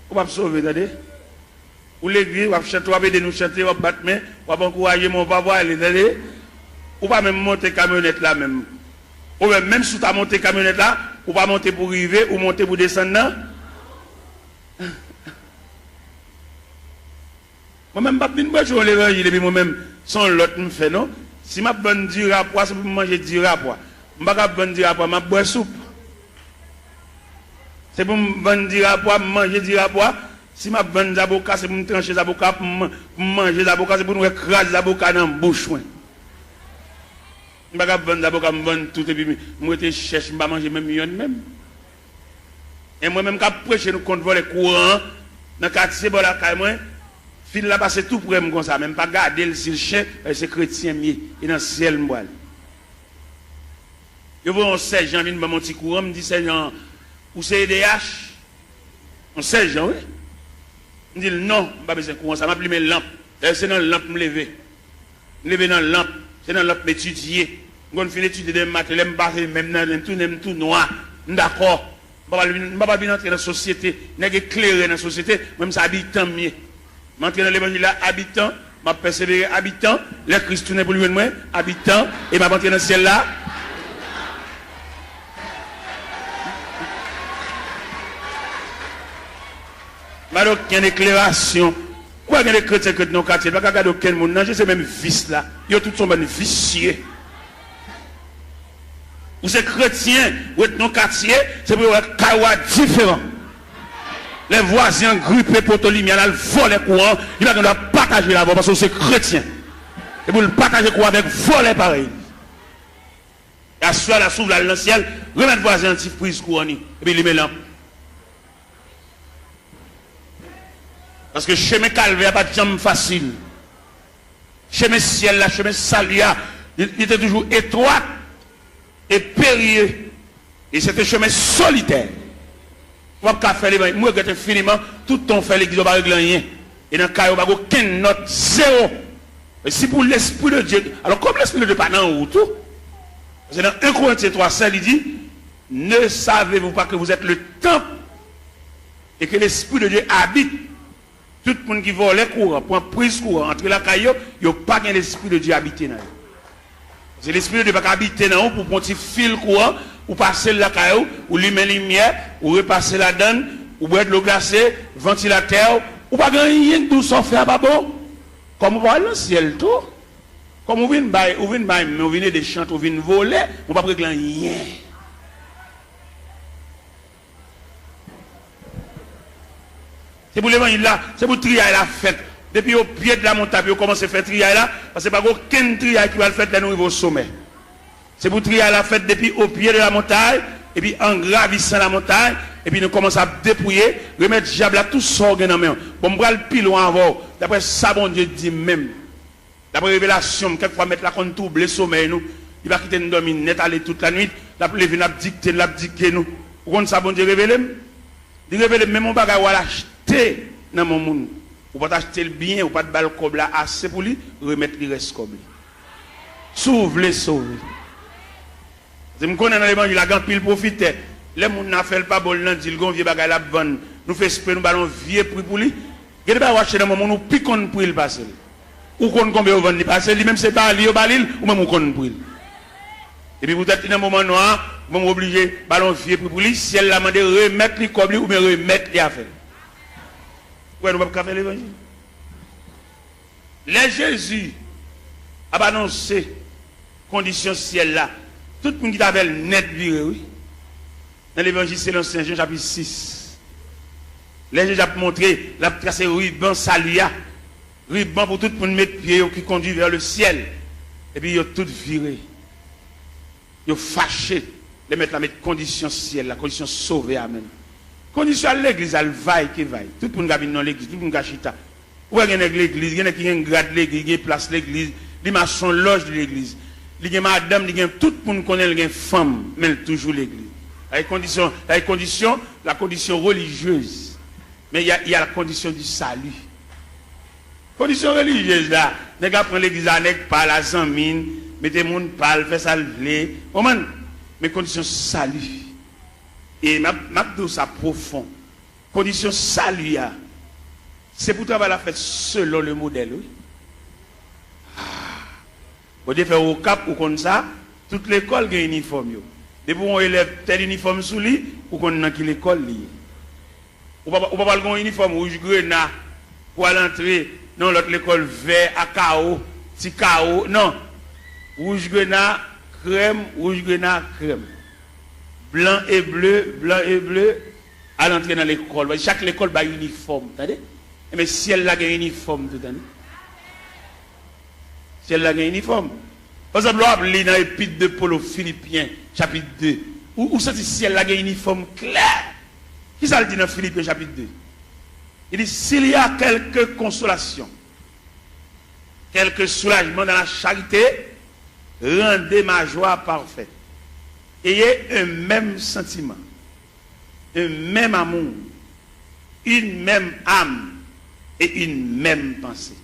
On va sauver, attendez. Ou l'église, on va chanter, on va aider nous chanter, on va battre main, on va encourager mon papa, attendez. Ou va même monter camionnette là même. Ou même si tu as monté camionnette là, ou pas monter pour arriver, ou monter pour descendre là. Moi-même, je ne vais pas faire l'évangile, et puis moi-même, sans l'autre me fait, non? Si je bonne du rapport, c'est pour manger du rapport. Je ne vais pas bonne du rapport, je bois soupe. C'est pour me dire à quoi manger du rapport. Si ma bonne avocat, c'est pour me trancher l'avocat, pour manger l'avocat, c'est pour nous écraser l'avocat dans la bouche. Je ne vais pas bonne avocat, je vais tout et puis je cherche, je vais manger même million même. Et moi-même, quand je prêche, nous compte les courants, dans le quartier, la caille, moi, fil là, c'est tout pour moi comme ça, même pas garder si le chien, c'est chrétien, et dans le ciel, moi. Je vois un sergent, il mon petit courant, me dit sergent, ou c'est EDH, on sait, Jean, oui. Je dis non, je n'ai pas besoin de courant, ça m'a pris mes lampes. C'est dans la lampe me lever. Me lever dans la lampe, c'est dans la lampe m'étudier. Quand je finis d'étudier des maths, je me passe même tout noir. D'accord. Je ne vais pas entrer dans la société, je vais éclairer dans la société, même ça habitant mieux. Je vais dans l'évangile là, habitant, je vais persévérer habitant, les Christ tourne pour lui moi, habitant, et je vais entrer dans le ciel là. Je vais aucune éclairation. Pourquoi il y a des chrétiens qui sont dans le quartier? Je ne vais pas regarder aucun monde, non, c'est même vice là. Ils ont tous sont vicieux. Vous êtes chrétien, vous êtes dans le quartier, c'est pour être kawa différent. Les voisins grippés pour le lumière, ils volent les courants, ils vont partager la voie parce que c'est chrétien. Et vous le partagez quoi avec voler pareil. Et à ce la s'ouvre dans le ciel, remettre voisin anti prise courant et puis les mélange. Parce que chemin calvaire pas de jambe facile. Chemin ciel là, chemin salia, il était toujours étroit et périlleux. Et c'était un chemin solitaire. Moi, je faire les moi, je finiment, tout ton fait l'église, pas régler rien. Et dans le cas, il n'y a aucune note, zéro. Mais si pour l'Esprit de Dieu, alors comme l'Esprit de Dieu n'est pas dans le tout, parce que dans 1 Corinthiens 3,16, il dit, ne savez-vous pas que vous êtes le temple et que l'Esprit de Dieu habite. Tout le monde qui vole les courants, pour prise courant, entre la caillou, il n'y a pas l'Esprit de Dieu habité dans eux. C'est l'Esprit de Dieu qui habite dans eux pour prendre un fil courant, ou passer la caillou, ou lumer la lumière, ou repasser la donne, ou boire de l'eau glacée, ventilateur, ou pas rien de tout ça faire, pas bon. Comme vous voyez le ciel tout, comme vous venez des chants, vous venez voler, vous ne pouvez pas rien. C'est pour l'évangile là, c'est pour trier la fête. Depuis au pied de la montagne, vous commencez à faire trier là, parce que pas aucun trier qui va le faire là nous au sommet. C'est pour trier la fête depuis au pied de la montagne, et puis en gravissant la montagne, et puis nous commençons à dépouiller, remettre diable à tout ça dans main. Bon, on va le pile loin avant. D'après ça, bon Dieu dit même. D'après révélation, quelquefois mettre la compte double le sommeil nous. Il va quitter nous dormir net aller toute la nuit. La lever n'a dicté nous. Vous comprenez ça, bon Dieu révélé? Il révèle même mon bagage à l'acheter dans mon monde. Ou pas acheter le bien, ou pas de balle comme là assez pour lui, remettre le reste comme lui. Sauve les sauver. Je me connais dans l'évangile, la grande pile profite. Les gens n'a fait pas bon, ils disent qu'on vieux bagage la bonne. Nous faisons esprit, nous ballons vieux prix pour lui. Il n'y a pas acheter dans mon monde, nous piquons pour il passer. Ou qu'on combien on vend il passer, lui même c'est pas lui au balil, ou même on connaît pour il. Et puis vous êtes dans un moment noir, vous êtes obligé ballon vieux prix pour lui, si elle l'a demandé remettre les comme lui ou bien remettre les affaires. Ouais, nous ne pouvons pas faire l'évangile. Les Jésus a annoncé condition ciel là. Tout le monde qui avait net viré, oui. Dans l'évangile, c'est l'Ancien Jean chapitre 6. Les Jésus a montré, la tracé ruban salia. Ruban pour tout le monde mettre pied qui conduit vers le ciel. Et puis, ils ont tout viré. Ils ont fâché. Les mettre la condition ciel, la condition sauvée, amen. Condition à l'église, elle vaille qui vaille. Tout le monde qui vient dans l'église, tout le monde qui chita. Où est l'église? Il y a qui a un grade l'église, il y a place l'église, il y a son loge de l'église. Il y a madame, il y a tout le monde connaît, il y a une femme, mais toujours l'église. La condition religieuse. Mais il y a la condition du salut. Condition religieuse là, les gars prennent l'église avec pas la zamine, mettez mon pal, fait ça lever. Mais condition salut. Et ma ça profond. Condition salut, c'est pour travailler la fête selon le modèle. Oui. Vous devez faire au cap ou comme ça, toute l'école a un uniforme. Depuis on élève tel uniforme sous lui, ou qu'on a qui l'école liée. Ou pas un uniforme rouge grenat pour aller entrer dans l'autre l'école vert à chaos, petit chaos. Non. Rouge grenat, crème, blanc et bleu, à l'entrée dans l'école. Chaque école a un uniforme. Mais si elle a un uniforme tout l'année. Si elle a un uniforme. Par exemple, on lit dans l'épître de Paul aux Philippiens, chapitre 2. Où c'est si elle a un uniforme clair? Qui ça le dit dans Philippiens, chapitre 2? Il dit, s'il y a quelque consolation, quelque soulagement dans la charité, rendez ma joie parfaite. Ayez un même sentiment, un même amour, une même âme et une même pensée.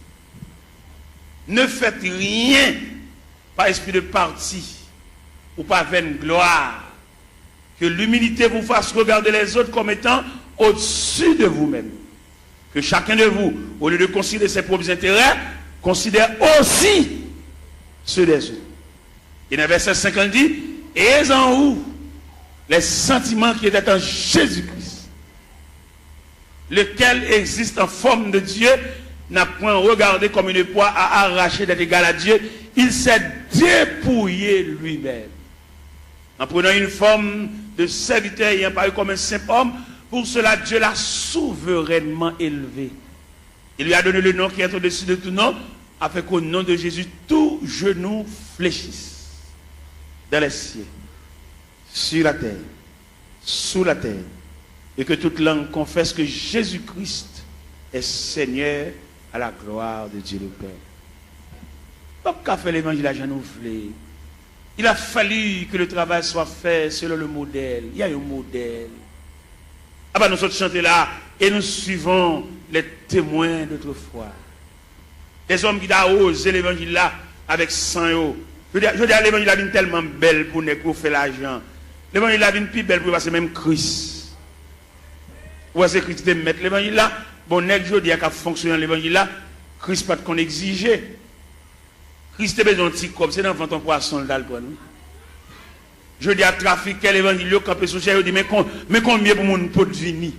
Ne faites rien par esprit de parti ou par vaine gloire, Que l'humilité vous fasse regarder les autres comme étant au-dessus de vous-même. Que chacun de vous, au lieu de considérer ses propres intérêts, considère aussi ceux des autres. Et dans le verset 50 dit, et en vous les sentiments qui étaient en Jésus-Christ, lequel existe en forme de Dieu, n'a point regardé comme une proie à arracher d'être égal à Dieu, il s'est dépouillé lui-même. En prenant une forme de serviteur ayant paru comme un simple homme, pour cela Dieu l'a souverainement élevé. Il lui a donné le nom qui est au-dessus de tout nom, afin qu'au nom de Jésus, tout genou fléchisse. Dans les cieux, sur la terre, sous la terre, et que toute langue confesse que Jésus-Christ est Seigneur à la gloire de Dieu le Père. Pas qu'à faire l'évangile à renouveler. Il a fallu que le travail soit fait selon le modèle. Il y a un modèle. Ah ben nous sommes chantés là et nous suivons les témoins d'autrefois. Les hommes qui ont osé l'évangile là avec sang. Je dis à l'évangile est tellement belle pour nous faire l'argent. L'évangile est plus belle pour passer même Christ. Ou est-ce que Christ te mettre l'évangile là? Bon, je dis qu'à fonctionner l'évangile là, Christ pas qu'on exige. Christ a besoin de petit comme c'est dans ton poisson d'alcool. Je dis à trafiquer l'évangile quand peut soucier, je dis mais combien pour mon pot de vini?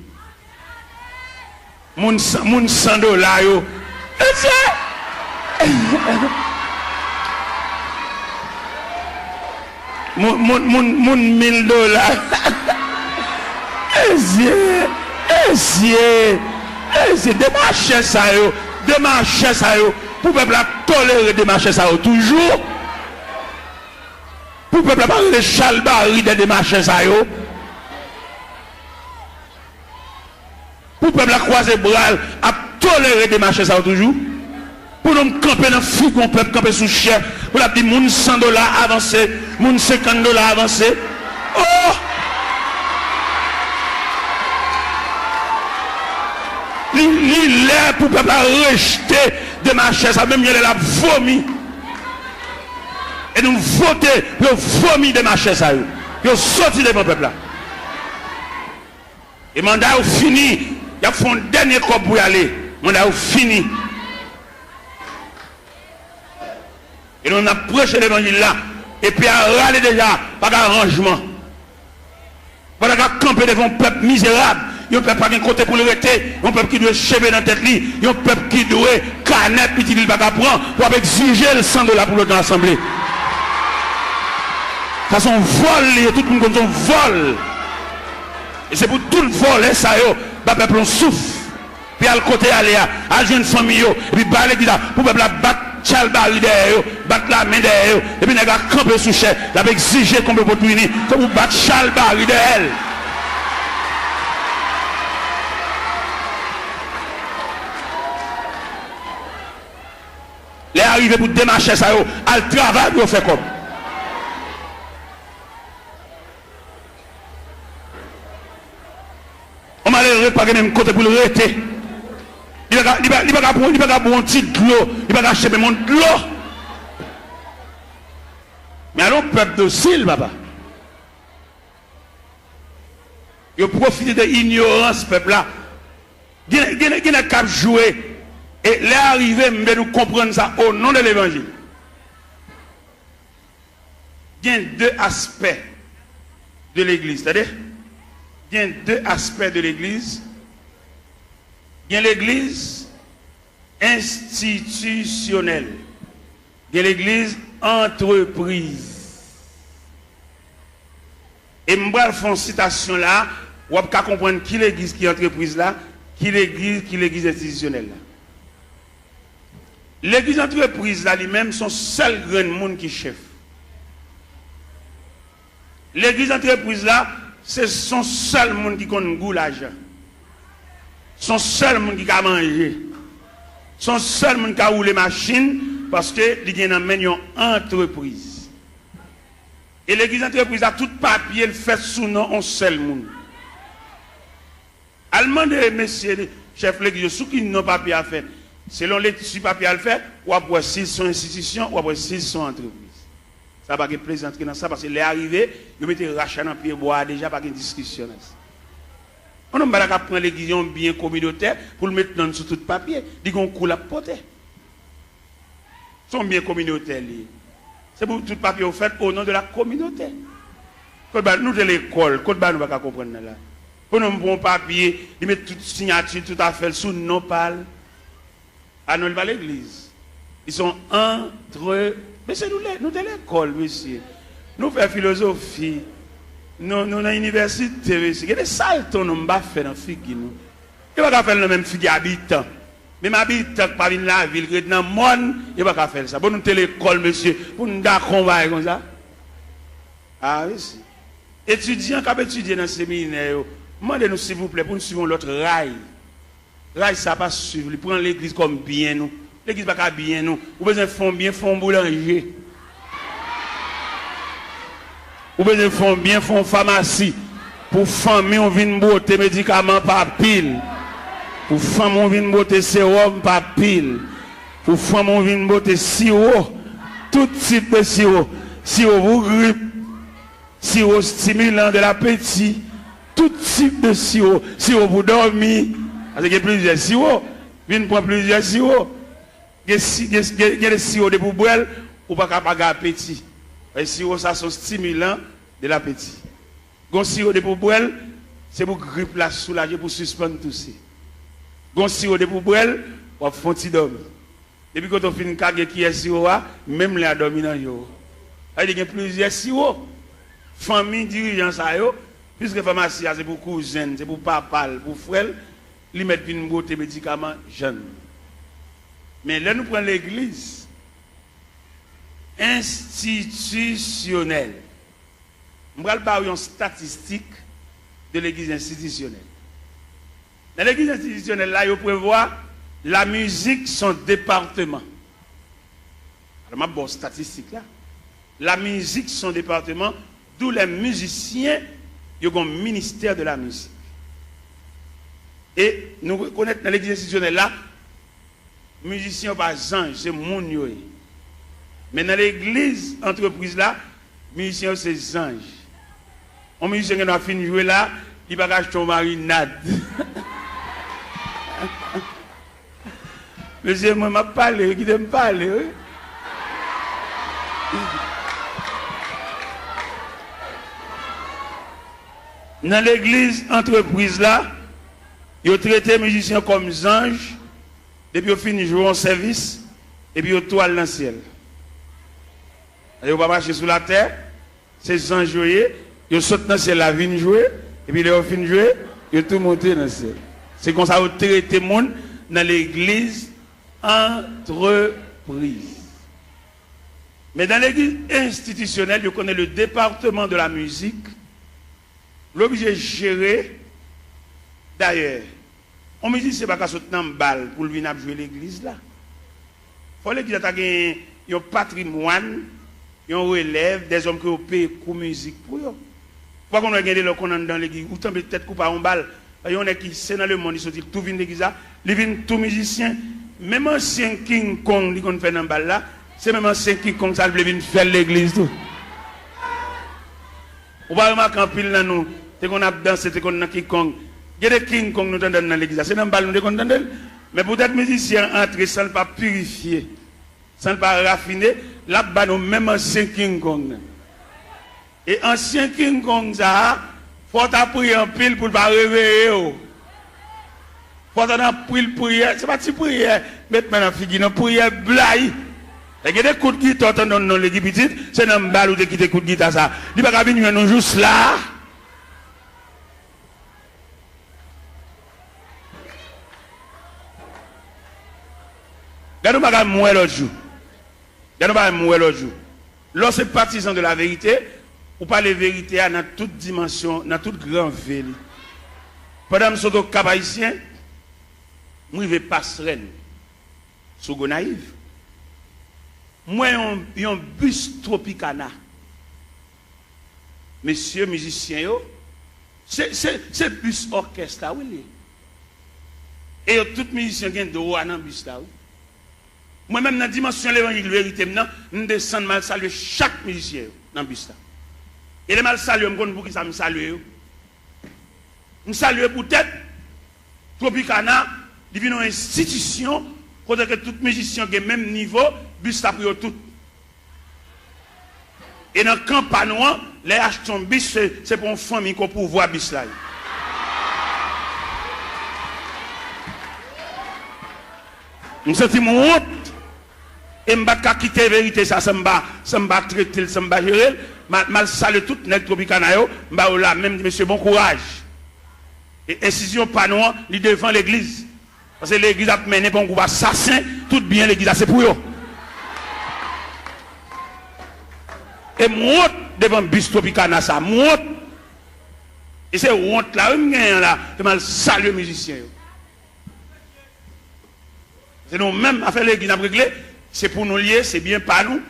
Mon $100 yo. Mon $1000. C'est démarcher ça yo, démarcher ça yo. Pour le peuple tolérer démarcher ça yo toujours. Pour le peuple parler de chalbari de démarcher ça yo. Pour le peuple croiser bras à tolérer démarcher ça yo toujours. Pour nous camper dans le fou qu'on peut camper sous chien. Pour la dire moun $100 avancé, moun $50 avancé. Oh! Il est pour peuple rejeter de marcher ça, même il a vomi. Et nous voter, nous vomi de marcher ça. Nous sorti de mon peuple là. Et mandat fini, il y a fait un dernier corps pour y aller. Mandat fini. Et nous approchons l'évangile là. Et puis à râler déjà, pas d'arrangement. Pas de camper devant un peuple misérable. Il y a un peuple qui a un côté pour le rester. Un peuple qui doit chever dans la tête. Il y a un peuple qui doit canette, puis il ne va pas prendre pour exiger le $100 pour l'autre assemblée. Ça c'est un vol, tout le monde comme un vol. Et c'est pour tout le vol, ça y est, le peuple souffre. Puis à le côté, aller à une famille, et puis à l'église, pour le peuple battre chalbari derrière, battre la main derrière, et puis il va camper sous chef, il va exiger qu'on peut pour punir, comme vous battre chalbari derrière. Les arrivés pour démarcher ça, à le travail, vous faites comme. On m'a l'air pas même côté pour le rester. Il va pas un petit de l'eau, il va acheter mon de l'eau. Mais alors, peuple docile, papa. Il profite de l'ignorance, peuple là. Il n'a qu'à jouer. Et les arrivés, nous comprendre ça au nom de l'évangile. Il y a deux aspects de l'église. C'est-à-dire, il y a deux aspects de l'église. Il y a l'église institutionnelle. Il y a l'église entreprise. Et je vais faire une citation là, vous pouvez comprendre qui l'église qui est entreprise là, qui l'église institutionnelle là. L'église entreprise là lui-même son seul grand monde qui chef. L'église entreprise là, c'est son seul monde qui connaît goût l'argent. Son seul monde qui a mangé. Son seul monde qui a roulé machine parce que il y a une entreprise. Et l'église entreprise a tout papier le fait sous nom un seul monde. Allemand de messieurs chef l'église sous qui n'ont papier à faire. Selon les papiers à le faire, ou après s'ils sont institutions, ou après s'ils sont entreprises. Ça va pas plaisanter dans ça parce que les arrivés, ils mettent rachat dans pied bois déjà pas de discussion. On n'a pas prendre l'église bien communautaire pour le mettre dans sur tout papier, dit qu'on coule à porter. Son bien communautaire c'est pour tout papier fait au nom de la communauté. Nous de l'école, nous ne pouvons pas comprendre là. Pour nous bon papier, ils mettent toute signature, tout à fait sous non parle. Ah non, pas l'église. Ils sont entre. Mais c'est nous de l'école, monsieur. Nous faisons philosophie. Nous dans l'université, monsieur. Il y a des saltons nous ne fait dans la figue. Nous ne pouvons pas faire le même figue habitant. Même habitant qui pas dans la ville, qui dans le monde, il ne pouvons pas faire ça. Pour nous de l'école, monsieur. Pour nous d'accompagner comme ça. Ah oui, si. Étudiants qui ont étudié dans le séminaire, demandez-nous s'il vous plaît pour nous suivre l'autre rail. Rail, ça pas suivre. Il prend l'église comme bien nous. L'église n'est pas bien nous. Vous besoin de faire bien, fond boulanger. Vous besoin de faire bien, fond pharmacie. Pour famille, on vient botter médicaments par pile. Pour femme, on vient botter sérum par pile. Pour femme, on vient botter sirop. Tout type de sirop. Sirop pour grippe. Sirop stimulant de l'appétit. Tout type de sirop. Sirop pour dormir. Parce qu'il y a plusieurs sirops. Viens prendre plusieurs sirops. Il y a des sirops de boire ou pas capable d'appétit. Les sirops, ça sont stimulants de l'appétit. Les sirops de boire, c'est pour grippe la soulager, pour suspendre tout ça. Les sirops de boire, pour faire un petit dormir. Depuis quand on fait une cage qui est sirop, même les dormir dans le jour. Il y a plusieurs sirops. Famille, dirigeants, puisque pharmacie, c'est pour cousins, c'est pour papa, pour frère, ils mettent une beauté médicaments jeunes. Mais là, nous prenons l'église institutionnelle. Je vais parler une statistique de l'église institutionnelle. Dans l'église institutionnelle, là, il prévoit la musique, son département. Alors, je vais une statistique là. La musique, son département, d'où les musiciens, ils ont un ministère de la musique. Et nous reconnaissons dans l'église institutionnelle là, musiciens pas ange, c'est mon yoé. Mais dans l'église entreprise là, musiciens c'est ange. Un musicien qui a fini de jouer là, il va acheter une marinade. Monsieur, moi, je parle, qui me parle. Dans l'église entreprise là, ils ont traité les musiciens comme anges, depuis ils ont fini de jouer en service, et puis ils ont toile dans le ciel. Ils ne vont pas marcher sous la terre, c'est anges jouer, ils sautent dans le ciel, la vigne jouer, et puis ils ont fini de jouer, ils ont tout monté dans le ciel. C'est comme ça qu'ils ont traité le monde dans l'église entreprise. Mais dans l'église institutionnelle, ils connaissent le département de la musique, l'objet géré. D'ailleurs, on me dit que ce n'est pas qu'à sauter dans une balle pour venir jouer l'église là. Il faut l'église ait un patrimoine, un relève, des hommes qui ont payé pour musique pour eux. Pourquoi on a gagné le qu'on dans l'église, ou tant peut-être couper en balle, il y en a qui sont dans le monde, ils sont tout vient l'église là, ils viennent tous musiciens, même ancien King Kong, ils ont fait dans balle là, c'est même ancien King Kong, ça vient faire l'église tout. On va remarquer en pile dans nous, c'est qu'on a dansé, c'est qu'on a King Kong. Il y a des King Kong nous entendons dans l'église. C'est dans le bal nous entendons. Mais pour être musicien entrer sans ne pas purifier, sans ne pas raffiner, là-bas nous même ancien King Kong. Et ancien King Kong ça, faut prier en pile pour ne pas réveiller. Faut prier, c'est pas une prière, mettre dans figure, une prière blague. Il y a des coups de guitare dans l'église petite, c'est dans le bal où qui des coups de guitare ça. Il n'y a pas venir nous juste là. Regardez-moi pas mourir l'autre jour. Regardez-moi mourir l'autre jour. Lorsque partisan de la vérité, ou pas les vérités dans toute dimension, dans toute grande ville. Pendant que je suis au Cap Haïtien, je vais passer sur Gonaïve. Moi, j'ai un bus Tropicana. Messieurs musiciens, c'est bus orchestre là, oui. Et tous les musiciens qui ont droit dans le bus là, oui. Moi-même, dans la dimension de l'évangile vérité, je descends mal saluer chaque musicien dans le bus. Et les mal saluer, je pour qui ça me salue. Je salue peut-être Tropicana, il vient une institution, côté que tout musicien qui est même niveau, bus là pour tout. Et dans le campagne, les achetons bus, c'est pour une famille qu'on peut voir bus là. Je me sens mon honte. Et je ne vais pas quitter la vérité, ça ne va pas traiter, ça ne va pas gérer. Je salue tout le Tropicana, je vais là, même monsieur, bon courage. Et incision panneau, il devant l'église. Parce que l'église a mené pour un groupe assassin, tout bien l'église, c'est pour eux. Et moi, devant bus Tropicana, ça, moi. Et c'est honte là, je vais saluer les musiciens. C'est nous-mêmes, à faire l'église, à régler. C'est pour nous lier, c'est bien pas nous.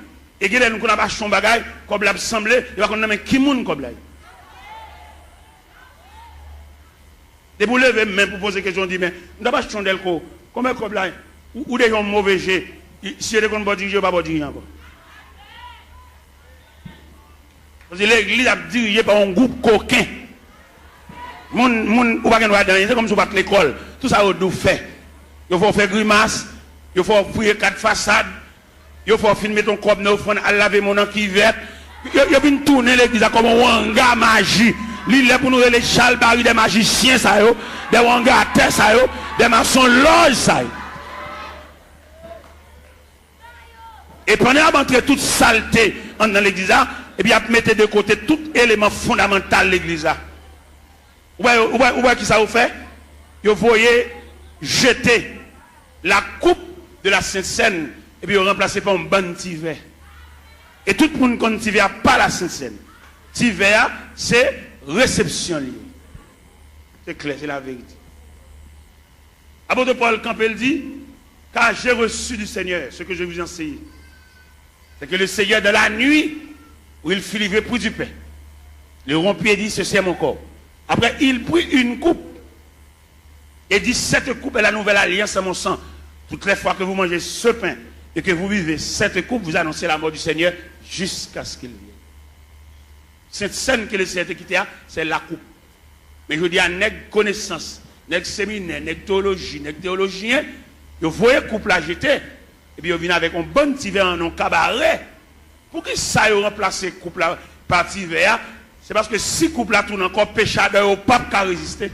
Et que nous avons pas son bagage, comme l'a semblé, il va qu'on a qui moun comme là. Et vous levez même pour poser question, dit mais nous n'avons pas chondel ko. Comment comme là ou des gens mauvais jeu. Si vous ne pas diriger, pas diriger encore. Parce que l'église a dirigé par un groupe coquin. Moun ou pas qu'on va dans, c'est comme si vous battez l'école. Tout ça vous fait. Il faut faire grimace. Il faut fouiller 4 façades. Il faut filmer ton corps neuf, à laver mon qui vert. Il vient tourner l'église comme un wanga magie. Il est pour nous les chalbari des magiciens, ça yo, des wanga à terre, ça yo, des maçons loges, ça yo. Et pendant d'entrer toute saleté dans l'église, et bien mettez de côté tout élément fondamental de l'église. Vous voyez qui ça vous fait? Vous voyez jeter la coupe de la Sainte Seine et puis remplacer par un bon tiver. Et tout le monde connaît tiver pas la Sainte Seine. Tiver, c'est réception liée. C'est clair, c'est la vérité. Apôtre Paul Campbell dit, car j'ai reçu du Seigneur ce que je vous enseigne. C'est que le Seigneur de la nuit, où il fut livré pour du pain, le rompit et dit, ceci est mon corps. Après, il prit une coupe et dit, cette coupe est la nouvelle alliance à mon sang. Toutes les fois que vous mangez ce pain et que vous vivez cette coupe, vous annoncez la mort du Seigneur jusqu'à ce qu'il vienne. Cette scène que le Seigneur quitté, c'est la coupe. Mais je dis à nèg connaissance, nèg séminaire, nèg théologie, nèg théologien, vous voyez coupe la jeter, et puis vous venez avec un bon petit verre en un cabaret. Pour que ça ait remplacé coupe la partie verre, c'est parce que si coupe la tourne encore péchadeur, au pape qui résister.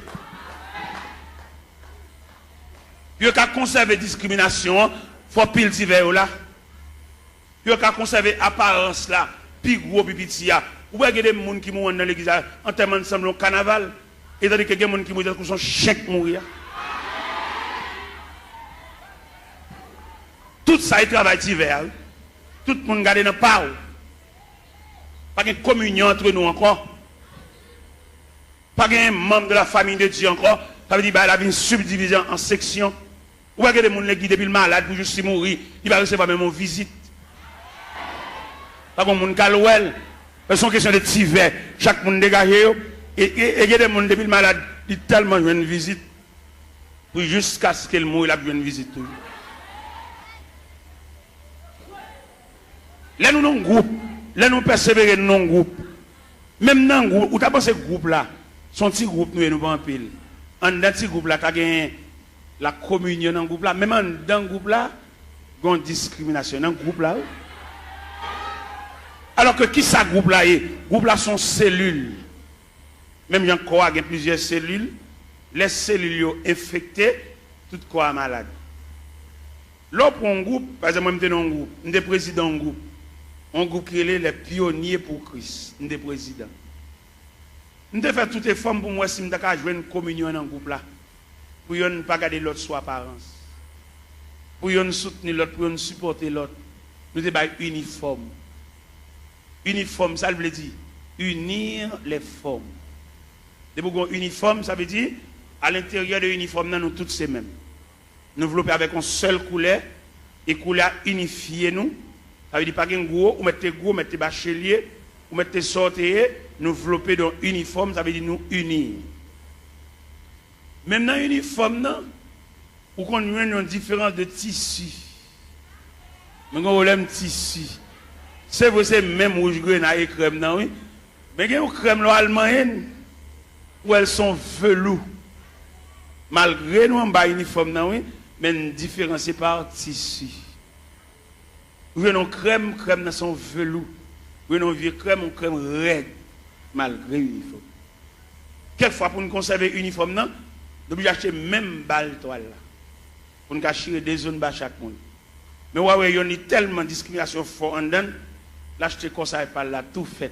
Puis vous avez conservé discrimination, il faut pile petit verre là. Puis vous avez conservé apparence là, puis gros petit là. Ou bien il y a des gens qui mourent dans l'église en termes ensemble au carnaval, et tandis qu'il y a des gens qui mourent dans son chèque mourir. Tout ça est travail d'hiver. Tout le monde garde dans le pas. Pas de communion entre nous encore. Pas de membre de la famille de Dieu encore. Ça veut dire qu'il y a une subdivision en sections. Ou bien il y a des gens qui depuis le malade pour juste mourir. Il va recevoir même une visite. Pas comme monde calouel. C'est une question de tiver. Chaque monde dégagé. Et il y a des gens depuis le malade qui tellement une visite. Pour jusqu'à ce qu'il mouille, il a une visite. Là nous avons un groupe. Là nous persévérer dans un groupe. Même dans un groupe, où tu as pensé ce groupe là, son petit groupe nous et nous pas en pile. En dans ce groupe là, tu as gagné la communion dans le groupe là. Même dans le groupe là, il y a une discrimination dans le groupe là. Alors que qui ça groupe là est? Groupe là sont cellules. Même Jean Corps a plusieurs cellules. Les cellules sont infectées, tout corps malade. Là pour un groupe, par exemple, moi je suis dans un groupe, je suis président d'un groupe. Un groupe qui est les pionniers pour Christ. Je suis président. Je fais toutes les formes pour moi si je jouer une communion dans le groupe là. Pour ne pas garder l'autre sous apparence. Pour ne soutenir l'autre, pour ne supporter l'autre. Nous sommes uniformes. Uniforme, ça veut dire unir les formes. De uniforme, ça veut dire à l'intérieur de l'uniforme, nous tous ces mêmes. Nous développer avec une seule couleur et couleur unifiée nous. Ça veut dire pas qu'un gros, ou mettez bachelier, ou mettez sortir, nous développer dans uniforme, ça veut dire nous unir. Même dans l'uniforme, ou qu'on a une différence de tissu. Mais on problème tissu. C'est vrai, c'est même rouge grenade et crème, non, oui. Mais il y a une crème allemande où elles sont velours. Malgré nous, on a un uniforme, non, oui, mais différencié par tissu. Vous avez une crème dans son velours. Vous avez une vieille crème raide, malgré l'uniforme. Quelquefois, pour nous conserver l'uniforme, nous devons acheter même balle toile là. Pour nous cacher des zones bas chaque monde. Mais ouais, il y a tellement de discrimination fort en dedans, l'acheter comme ça et par là, tout fait.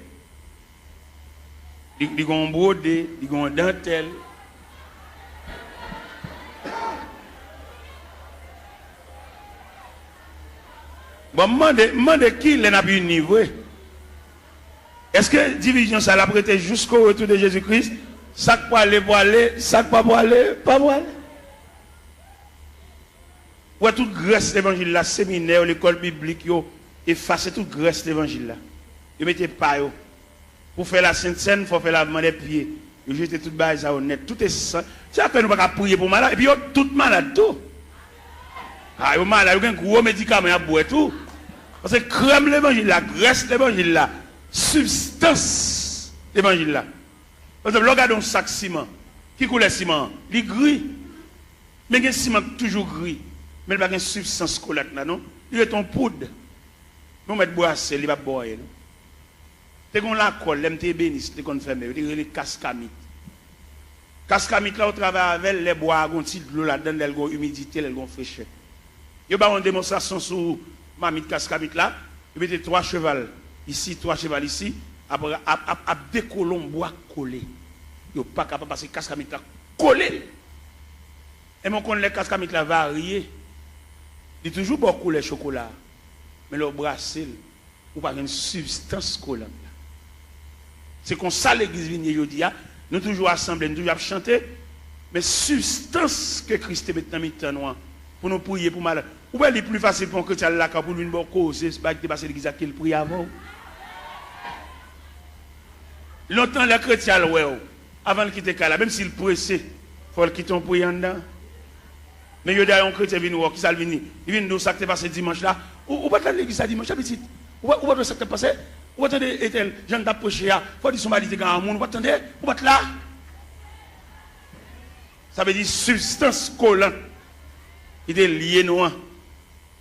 Ils ont brodé, ils ont dentelle. Bon, demande qui n'a pas eu niveau. Est-ce que division ça l'a prêté jusqu'au retour de Jésus-Christ? Ça pour aller, ça pas pour aller, pas pour aller. Ouais, toute Grèce l'évangile là, séminaire, l'école biblique, effacer toute Grèce l'évangile là. Ils mettaient pas yo. Pour faire la Sainte Seine, il faut faire lavement des pieds. Ils jetaient toute base à honnête. Tout est ça. C'est après nous pas prier pour malade. Et puis tout malade tout. Ah, yo malade, yo un gros médicament à boire tout. Parce que crème l'évangile là, Grèce l'évangile là, substance l'évangile là. Parce que regardez un sac ciment. Qui coule le ciment? Il est gris. Mais il y a un ciment toujours gris. Mais il n'y a pas de substance collante là, non? Il est en poudre. Nous mettons boisser, il va boire. C'est qu'on la colle, l'MT bénisse, c'est qu'on fait, il y a les cascamites. Cascamites là, on travaille avec les bois, on tire de l'eau là-dedans, elles ont humidité, elles ont fraîcheur. Il y a une démonstration sur mamie cascamite là, il mettait 3 chevals ici, 3 chevals ici, après, à des colons bois collés. Il n'y a pas capable parce que cascamite là collé. Et mon con les cascamites là variés. Il y a toujours beaucoup de chocolat. Mais le brassel, ou pas une substance collante. C'est comme ça l'église vient aujourd'hui. Nous toujours assemblés, nous toujours chanter. Mais substance que Christ est maintenant mis pour nous prier pour malade. Ou bien il est plus facile pour un chrétien là pour lui une cause, c'est pas que passer l'église qu'il prie avant. Longtemps les chrétiens avant de quitter Kala, même s'il pressé, il faut le quitter en priant dedans. Mais il y a un chrétien qui vient, qui s'est venu, il vient nous ça qui passé dimanche là. Ou pas dans l'église dimanche, petit. Ou pas ça qui passé. Ou attendez, Ethel, Jean d'approcher, il faut dire son mari de grand monde, ou attendez, ou pas là. Ça veut dire substance collante. Il est lié noir.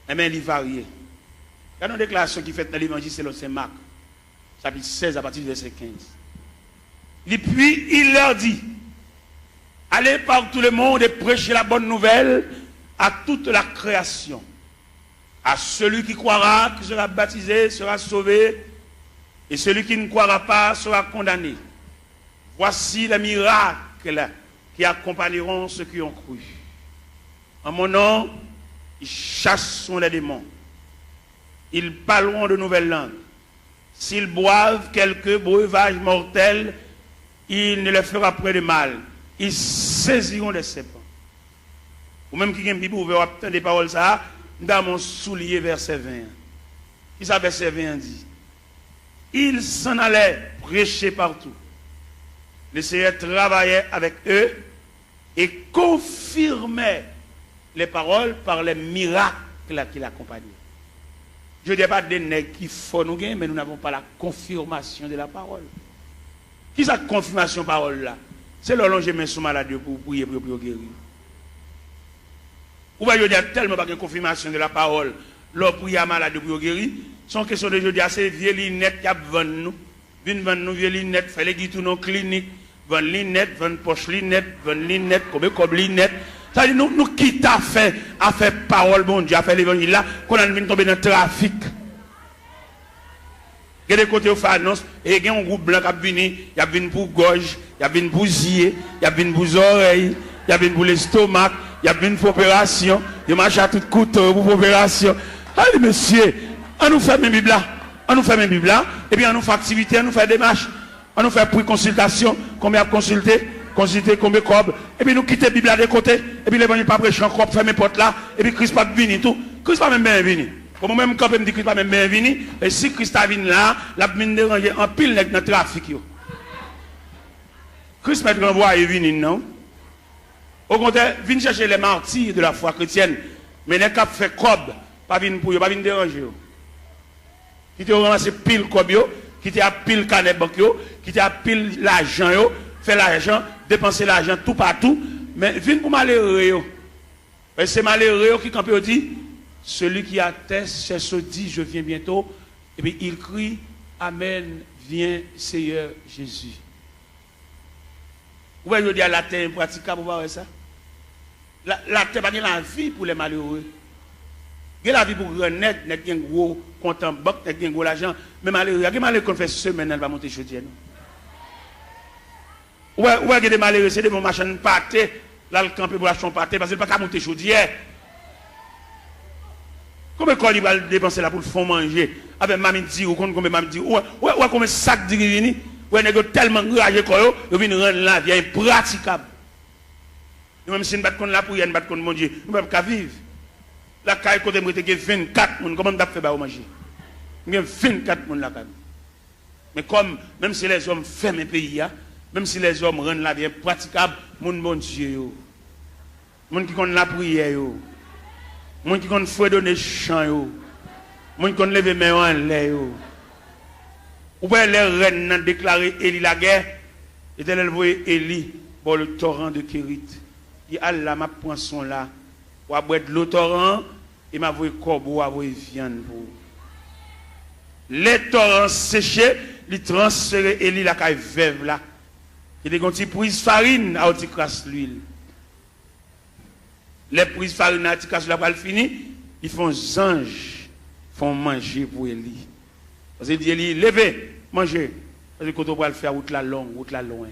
Et bien il varie. Il y a une déclaration qui fait dans l'évangile, c'est Marc, chapitre 16 à partir du verset 15. Et puis il leur dit, allez par tout le monde et prêchez la bonne nouvelle à toute la création. À celui qui croira, qui sera baptisé, sera sauvé, et celui qui ne croira pas sera condamné. Voici les miracles qui accompagneront ceux qui ont cru. En mon nom, ils chasseront les démons. Ils parleront de nouvelles langues. S'ils boivent quelques breuvages mortels, il ne leur fera point de mal. Ils saisiront des serpents. Ou même qui a une Bible ouverte, des paroles ça, dans mon soulier, verset 20. Qui ça, verset 20 dit? Ils s'en allaient prêcher partout. Le Seigneur travaillait avec eux et confirmait les paroles par les miracles qui l'accompagnaient. Je ne dis pas des nègres qui font nous gagner, mais nous n'avons pas la confirmation de la parole. Qui est cette confirmation de la parole là? C'est le long que je mets sous maladie pour prier pour guérir. Ou bien je dis tellement pas de confirmation de la parole, leur prier malade pour guérir. Son question de jeudi, c'est vieux lunettes qui a vendu nous. Viens vendre nous vieux lunettes, fait les guides nos cliniques, vendre lunettes, vendre poche lunettes, vendre lunettes, comme lunettes. Ça dit nous qui t'a fait à faire parole bon Dieu, à faire l'évangile là, qu'on a venu tomber dans le trafic. Il y a des côtés où fait annonce, et il y a un groupe blanc qui a venu, il y a venu pour gorge, il y a venu pour zier, il y a venu pour oreilles, il y a venu pour l'estomac, il y a venu pour opération, il marche à tout couteau pour opération. Allez monsieur, on nous fait mes Bibles là, on nous fait mes Bibles là, et puis on nous fait activité, on nous fait démarche, on nous fait pour consultation, combien consulter, combien cob, et puis nous quitter la Bible là de côté, et puis l'évangile pas prêcher encore, faire mes portes là, et puis Christ pas venu tout, Christ pas même bien venu. Comme même quand me dit Christ pas même bien venu, et si Christ a venu là, la mine déranger en pile dans le trafic yo. Christ m'a renvoyé venu non. Au contraire, vient chercher les martyrs de la foi chrétienne, mais les cap fait cob pas venir pour eux, pas venir déranger. Qui te ramasser pile comme yo, qui te a pile canet banque yo, qui te a pile l'argent yo, fait l'argent, dépenser l'argent tout partout, mais viens pour malheureux yo. C'est malheureux qui quand il dit celui qui atteste, c'est ce dit je viens bientôt et puis il crie amen, viens Seigneur Jésus. Vous voyez, je dis à la terre impraticable, vous voyez ça? La terre pas la vie pour les malheureux. Il y a la vie pour les net, il y a un gros compte en banque, il y a un gros l'argent. Mais malheureux, il y a des malheureux qui fait semaine, elle va monter chaudière. Ouais, il y a des malheureux, c'est des bons machins pâtés, là, le camp pour acheter un pâté, parce qu'il n'y a pas qu'à monter chaudière. Combien de il va dépenser là pour le fond manger? Avec mamie dit, ou combien mamie dit, ouais, combien de sacs de grivini? Ouais, il y a tellement de rage, il vient rendre la vie impraticable. Même si nous battons la pour y aller, nous battons mon Dieu, nous ne pouvons pas vivre. La caille côté moi, il y a 24 personnes, comment on a fait pour manger? Il y a 24 personnes là. Mais comme, même si les hommes ferment un pays, même si les hommes rendent la vie impraticable, mon bon Dieu, mon qui connaît la prière, mon qui connaît faut donner chant, mon qui connaît lever main en l'air. Ou bien les reines ont déclaré Élie la guerre, et elle voyait Élie pour le torrent de Kérit. Il a là, ma poisson là, ou à boire de l'eau torrent, et m'a voyé corbeau, à voyé viande pour. Les torrents séchés, ils transféré Élie la caille veuve là. Il y a des petits prises farine, à petit crasse l'huile. Les prises farine, à petit crasse la pas fini, ils font anges, font manger pour Élie. Parce qu'il dit, Élie, levez, mangez. Parce que quand on va le faire, route la longue, route la loin.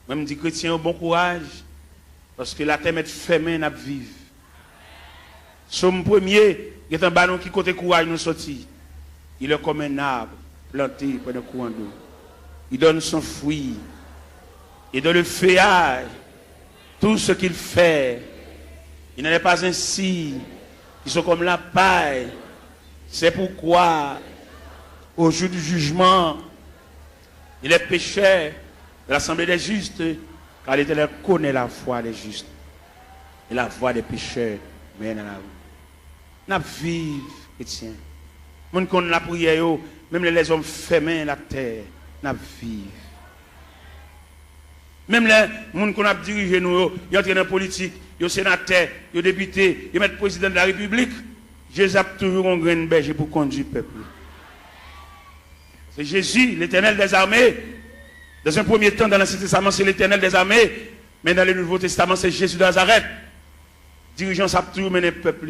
Même dit, chrétien, bon courage. Parce que la terre est fermée, n'a vivre. Somme premier, il y a un ballon qui côté courage nous sortit. Il est comme un arbre planté par un courant d'eau. Il donne son fruit. Et dans le feuillage, tout ce qu'il fait, il n'en est pas ainsi. Ils sont comme la paille. C'est pourquoi, au jour du jugement, il est pécheur de l'assemblée des justes, car l'Éternel connaît la voie des justes et la voie des pécheurs. Mais dans la rue. N'a vive, chrétien. Mon qu'on la prière, même les hommes fermés la terre, n'a vive. Même les gens qu'on a dirigé nous, ils entrent dans la politique, ils sont sénateurs, ils sont députés, ils mettent président de la République. Jésus a toujours un grain de berger pour conduire le peuple. C'est Jésus, l'Éternel des armées. Dans un premier temps, dans l'Ancien Testament, c'est l'Éternel des armées. Mais dans le Nouveau Testament, c'est Jésus de Nazareth. Dirigeant, ça a toujours mené le peuple.